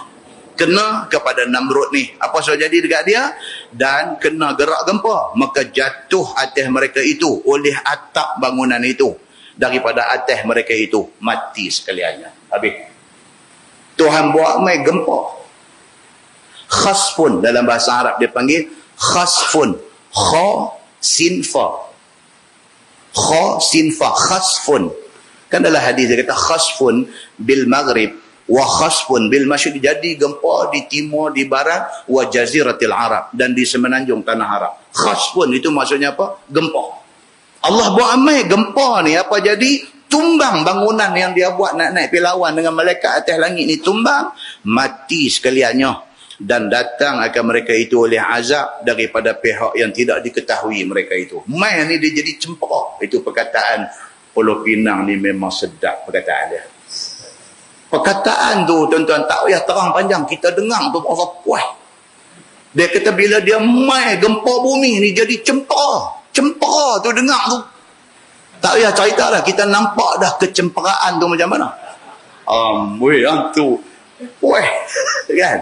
Kena kepada Namrud ni. Apa so jadi dekat dia? Dan kena gerak gempa. Maka jatuh atas mereka itu oleh atap bangunan itu. Daripada atas mereka itu mati sekaliannya. Habis. Tuhan buat main gempa. Khasfun dalam bahasa Arab dia panggil khasfun. Kha sin fa. Kha sin fa, khasfun. Kan dalam hadis dia kata khasfun bil maghrib wa khasfun bil masyriq, jadi gempa di timur, di barat, wa jaziratil Arab, dan di semenanjung tanah Arab. Khasfun itu maksudnya apa? Gempa. Allah buat amai gempa ni apa jadi? Tumbang bangunan yang dia buat nak naik pilawan dengan malaikat atas langit ni, tumbang, mati sekaliannya, dan datang akan mereka itu oleh azab daripada pihak yang tidak diketahui mereka itu. Mai ni dia jadi cempaka. Itu perkataan Pulau Pinang ni memang sedap perkataan dia. Perkataan tu tuan-tuan tak payah terang panjang, kita dengar tu apa puas. Dia kata bila dia mai gempa bumi ni jadi cempaka. Cempaka tu dengar tu tak payah cerita dah, kita nampak dah kecemperaan tu macam mana. Tu puas kan.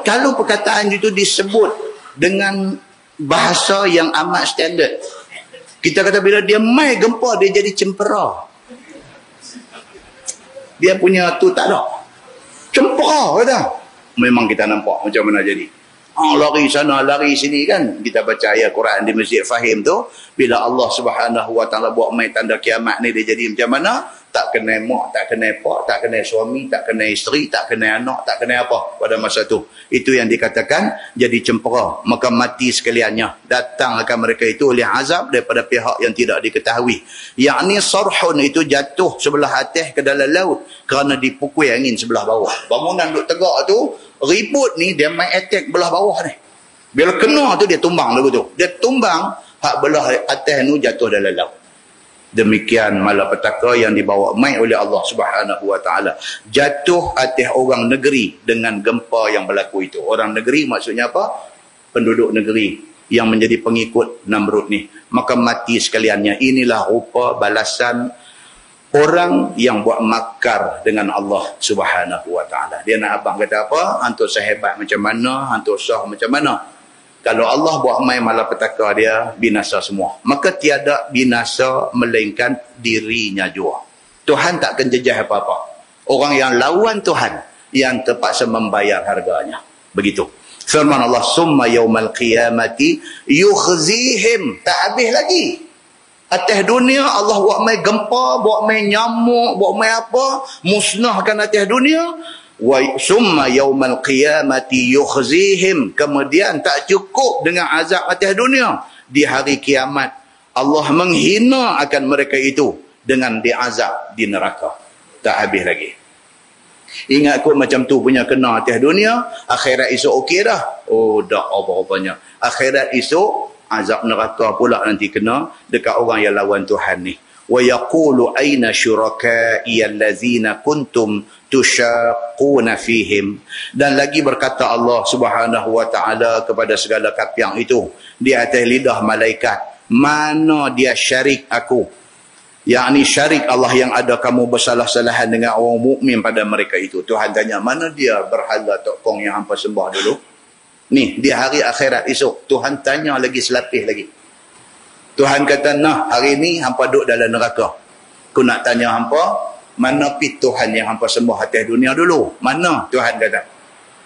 Kalau perkataan itu disebut dengan bahasa yang amat standard, kita kata bila dia mai gempa dia jadi cempera. Dia punya tu tak ada. Cempera kata. Memang kita nampak macam mana jadi. Lari sana, lari sini kan. Kita baca ayat Quran di Masjid Fahim tu. Bila Allah Subhanahu Wa Taala buat mai tanda kiamat ni, dia jadi macam mana? Tak kena mak, tak kena pak, tak kena suami, tak kena isteri, tak kena anak, tak kena apa pada masa tu. Itu yang dikatakan jadi cempera. Maka mati sekaliannya. Datang akan mereka itu oleh azab daripada pihak yang tidak diketahui. Yakni sarhun itu jatuh sebelah atas ke dalam laut kerana dipukul angin sebelah bawah. Bangunan duk tegak tu, ribut ni dia main attack belah bawah ni. Bila kena tu dia tumbang lagu tu. Dia tumbang, hak belah atas tu jatuh dalam laut. Demikian malapetaka yang dibawa mai oleh Allah Subhanahu Wa Taala. Jatuh atas orang negeri dengan gempa yang berlaku itu. Orang negeri maksudnya apa? Penduduk negeri yang menjadi pengikut Namrud ni. Maka mati sekaliannya. Inilah rupa balasan orang yang buat makar dengan Allah Subhanahu Wa Taala. Dia nak abang kata apa? Hantu sehebat macam mana? Hantu sah macam mana? Kalau Allah buat mai malapetaka dia, binasa semua. Maka tiada binasa melainkan dirinya jua. Tuhan tak akan jejah apa-apa. Orang yang lawan Tuhan yang terpaksa membayar harganya. Begitu. Firman Allah, summa yaumal qiyamati yukhzihim. Tak habis lagi. Atas dunia Allah buat mai gempa, buat mai nyamuk, buat mai apa, musnahkan atas dunia. Wa summa yaumal qiyamati yukhzihim. Kemudian tak cukup dengan azab atas dunia, di hari kiamat Allah menghina akan mereka itu dengan diazab di neraka. Tak habis lagi. Ingat kot macam tu punya kena atas dunia, akhirat esok okey dah. Oh dah apa-apanya. Akhirat esok azab neraka pula nanti kena dekat orang yang lawan Tuhan ni. Wa yaqulu aina syuraka'i allazina kuntum tusyaquna fihim. Dan lagi berkata Allah Subhanahu Wa Taala kepada segala kapiang itu di atas lidah malaikat, mana dia syarik aku, yakni syarik Allah yang ada kamu bersalah-salahan dengan orang mukmin pada mereka itu. Tuhan tanya, mana dia berhala tokong yang hampa sembah dulu? Ni di hari akhirat esok Tuhan tanya lagi selapis lagi. Tuhan kata, nah hari ni hampa duduk dalam neraka. Aku nak tanya hampa, mana pi Tuhan yang hampa sembah atas dunia dulu? Mana? Tuhan kata.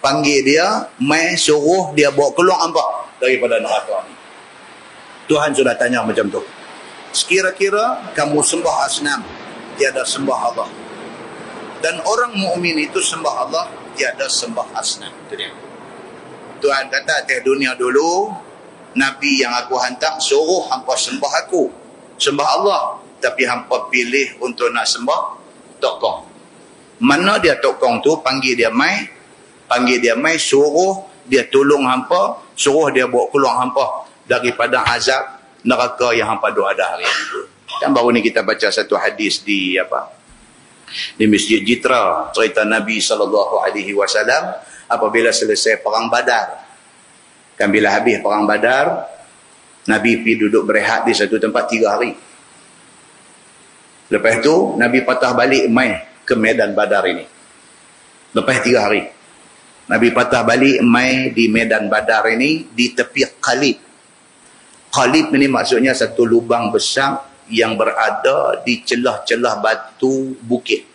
Panggil dia, mai suruh dia bawa keluar hampa daripada neraka ni. Tuhan sudah tanya macam tu. Sekira-kira kamu sembah asnam, tiada sembah Allah. Dan orang mukmin itu sembah Allah, tiada sembah asnam. Itu dia. Tuhan kata atas dunia dulu, Nabi yang aku hantar suruh hampa sembah aku, sembah Allah, tapi hampa pilih untuk nak sembah tokong. Mana dia tokong tu? Panggil dia mai, suruh dia tolong hampa, suruh dia bawa keluar hampa daripada azab neraka yang hampa duk ada hari ini. Dan baru ni kita baca satu hadis di Masjid Jitra, cerita Nabi SAW apabila selesai perang Badar. Kan bila habis perang Badar, Nabi pergi duduk berehat di satu tempat 3 hari. Lepas tu Nabi patah balik mai ke medan Badar ini. Lepas 3 hari Nabi patah balik mai di medan Badar ini, di tepi Qalib. Qalib ini maksudnya satu lubang besar yang berada di celah-celah batu bukit.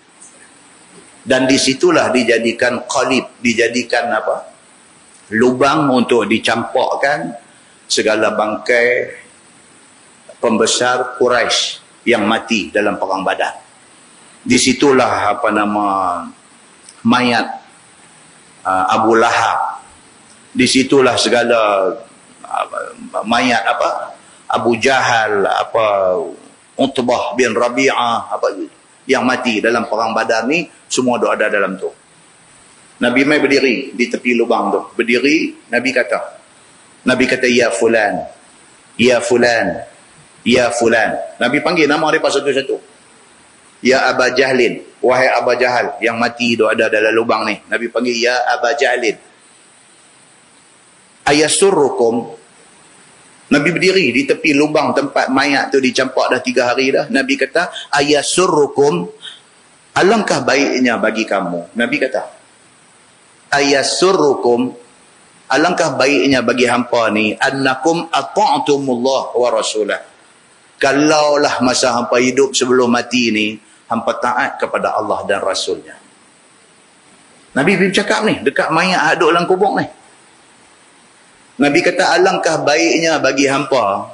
Dan disitulah dijadikan Qalib, dijadikan apa? Lubang untuk dicampakkan segala bangkai pembesar Quraisy yang mati dalam perang Badar. Disitulah mayat Abu Lahab. Di situlah segala mayat Abu Jahal, Utbah bin Rabi'ah, yang mati dalam perang Badar ni, semua ada dalam tu. Nabi mai berdiri di tepi lubang tu. Berdiri, Nabi kata ya fulan, ya fulan, ya fulan. Nabi panggil nama mereka satu-satu. Ya Aba Jahlin, wahai Aba Jahal yang mati tu ada dalam lubang ni. Nabi panggil ya Aba Jahlin. Ayasurrukum. Nabi berdiri di tepi lubang tempat mayat tu dicampak dah 3 hari dah. Nabi kata ayasurrukum, alangkah baiknya bagi kamu. Nabi kata ayasurrukum, alangkah baiknya bagi hampa ni annakum ata'tumullah wa rasulah. Kalaulah masa hampa hidup sebelum mati ni hampa taat kepada Allah dan Rasulnya. Nabi bercakap ni dekat mayat duduk dalam kubur ni. Nabi kata alangkah baiknya bagi hampa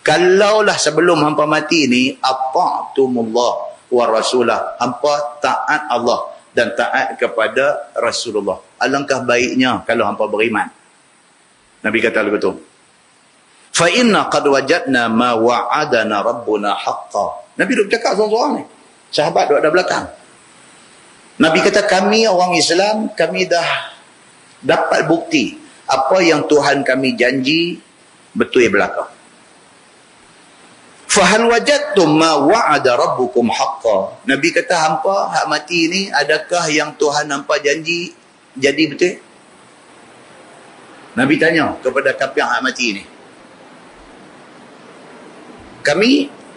kalaulah sebelum hampa mati ni ata'tumullah wa rasulah, hampa taat Allah dan taat kepada Rasulullah. Alangkah baiknya kalau hampa beriman. Nabi kata begitu. Fa inna qad wajadna ma wa'adana rabbuna haqqan. Nabi duk cakap seorang-seorang ni. Sahabat duk ada belakang. Nabi kata kami orang Islam, kami dah dapat bukti apa yang Tuhan kami janji betul belaka. Fahal wajadtum ma wa'ada rabbukum haqqan. Nabi kata hampa hak mati ni adakah yang Tuhan hampa janji jadi betul? Nabi tanya kepada kafir hak mati ni. Kami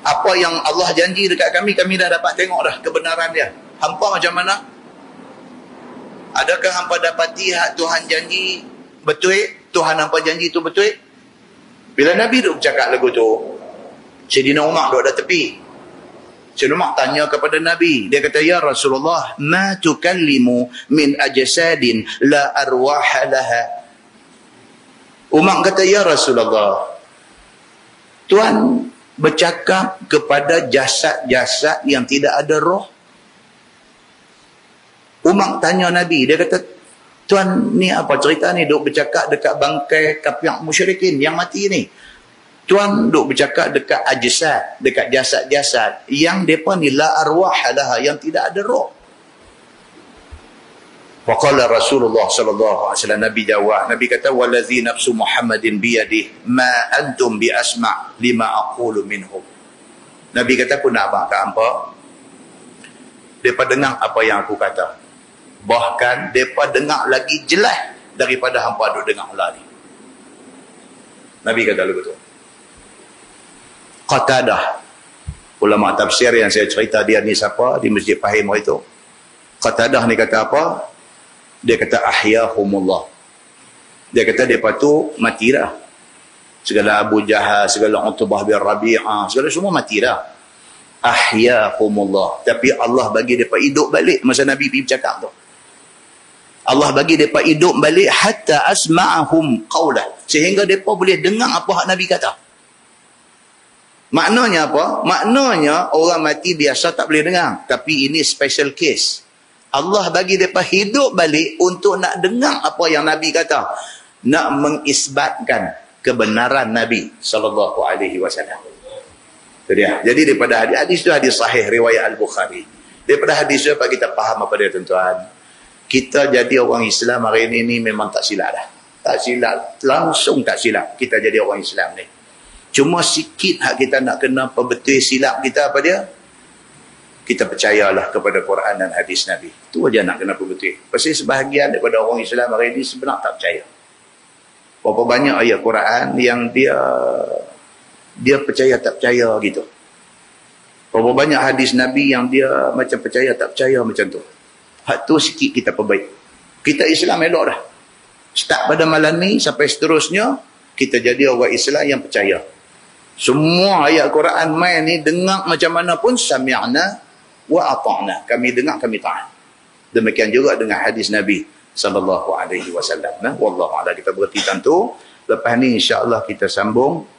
apa yang Allah janji dekat kami dah dapat tengok dah kebenaran dia. Hampa macam mana? Adakah hampa dapati hak Tuhan janji betul? Tuhan hampa janji tu betul? Bila Nabi duk bercakap lagu tu, Sayyidina Umar duduk ada tepi. Sayyidina Umar tanya kepada Nabi. Dia kata, ya Rasulullah, ma tukallimu min ajsadin la arwaha laha. Umar kata, ya Rasulullah, Tuhan bercakap kepada jasad-jasad yang tidak ada roh. Umar tanya Nabi. Dia kata, Tuhan ni apa cerita ni duk bercakap dekat bangkai kafir musyrikin yang mati ni. Tuan duk bercakap dekat ajsad, dekat jasad-jasad yang depa ni la arwah laha, yang tidak ada roh. Waqala Rasulullah sallallahu alaihi wasallam, Nabi jawab, Nabi kata wallazi nafsu Muhammadin biyadihi ma antum bi asma' lima aqulu minhum. Nabi kata aku nak abang kat hangpa, depa dengar apa yang aku kata. Bahkan depa dengar lagi jelas daripada hangpa duk dengar lah ni. Nabi kata begitu. Qatadah, ulama tafsir yang saya cerita dia ni siapa di Masjid Fahim itu. Qatadah ni kata apa? Dia kata ahyahumullah. Dia kata depa tu mati dah. Segala Abu Jahal, segala Utbah bin Rabi'ah, segala semua mati dah. Ahyahumullah. Tapi Allah bagi depa hidup balik masa Nabi pergi bercakap tu. Allah bagi depa hidup balik hatta asma'ahum qawlah, sehingga depa boleh dengar apa hak Nabi kata. Maknanya apa? Maknanya orang mati biasa tak boleh dengar. Tapi ini special case. Allah bagi mereka hidup balik untuk nak dengar apa yang Nabi kata. Nak mengisbatkan kebenaran Nabi SAW. Itu dia. Jadi daripada hadis itu hadis sahih riwayat Al-Bukhari. Daripada hadis itu apa kita faham apa dia tuan-tuan? Kita jadi orang Islam hari ini memang tak silap dah. Tak silap. Langsung tak silap kita jadi orang Islam ni. Cuma sikit hak kita nak kena perbetul silap kita apa dia? Kita percayalah kepada Quran dan hadis Nabi. Itu aja nak kena perbetul. Pasal sebahagian daripada orang Islam hari ini sebenarnya tak percaya. Berapa banyak ayat Quran yang dia percaya tak percaya gitu. Berapa banyak hadis Nabi yang dia macam percaya tak percaya macam tu. Hak tu sikit kita perbaik. Kita Islam elok dah. Start pada malam ni sampai seterusnya kita jadi orang Islam yang percaya. Semua ayat Quran main ni dengar macam mana pun sami'na wa ata'na. Kami dengar, kami taat. Demikian juga dengan hadis Nabi sallallahu alaihi wasallam. Nah, wallahu a'lam. Kita berhenti tentu. Lepas ni insya-Allah kita sambung.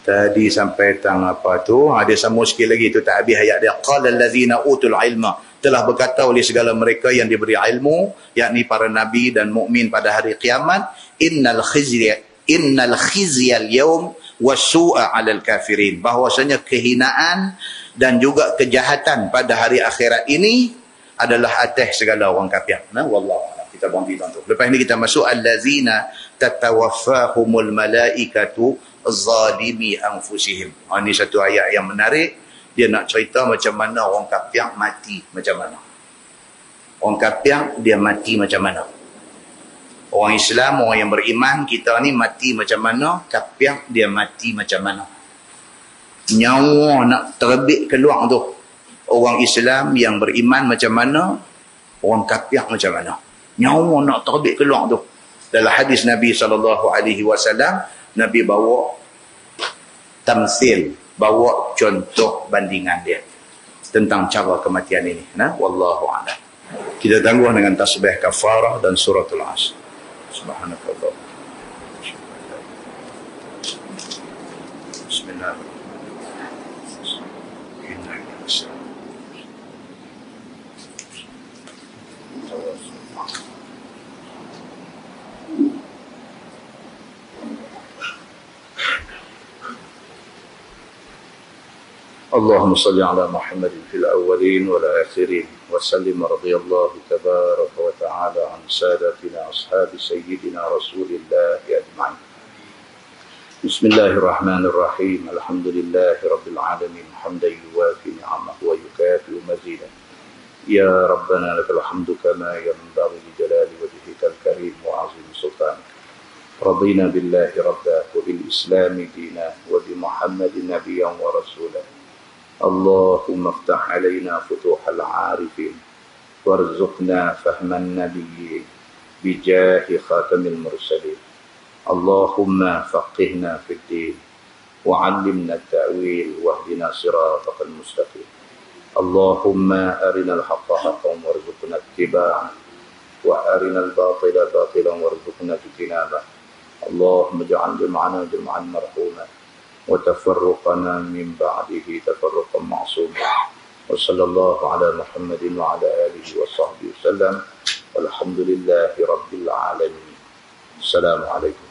Tadi sampai tang apa tu? Ada sambung sikit lagi tu tak habis ayat dia. Qala allazina utul ilma telah berkata oleh segala mereka yang diberi ilmu, yakni para nabi dan mukmin pada hari kiamat, innal khizya al-yawm wasu'a 'alal kafirin, bahwasanya kehinaan dan juga kejahatan pada hari akhirat ini adalah atas segala orang kafir. Nah, wallahu a'lam. Kita berhenti tuan-tuan. Lepas ini kita masuk allazina tatawaffahumul malaikatu zalimi anfusihim. Ini satu ayat yang menarik. Dia nak cerita macam mana orang kafir mati macam mana. Orang kafir dia mati macam mana. Orang Islam, orang yang beriman, kita ni mati macam mana, kafir dia mati macam mana. Nyawa nak terbit keluar tu. Orang Islam yang beriman macam mana, orang kafir macam mana. Nyawa nak terbit keluar tu. Dalam hadis Nabi SAW, Nabi bawa tamsil, bawa contoh bandingan dia tentang cara kematian ini. Nah, wallahu a'lam. Kita tangguh dengan tasbih kafarah dan suratul Asr. Subhanakallah. Bismillahirrahmanirrahim. اللهم صل على محمد في الأولين والآخرين وسلم رضي الله تبارك وتعالى عن سادتنا أصحاب سيدنا رسول الله أجمعين. بسم الله الرحمن الرحيم. الحمد لله رب العالمين حمدا يوافي نعمه ويكافئ مزيدا. يا ربنا لك الحمد كما ينبغي لجلال وجهك الكريم وعظيم سلطانك. رضينا بالله ربا وبالإسلام دينا وبمحمد نبيا ورسولا. اللهم افتح علينا فتوح العارفين وارزقنا فهم النبيين بجاه خاتم المرسلين. اللهم فقهنا في الدين وعلمنا التأويل واهدنا صراطك المستقيم. اللهم أرنا الحق حقا وارزقنا اتباعه وأرنا الباطل باطلا وارزقنا اجتنابه. اللهم اجعل جمعنا جمعا مرحوما وتفرقنا من بعده تفرقا معصوما. وصلى الله على محمد وعلى آله وصحبه وسلم والحمد لله رب العالمين. السلام عليكم.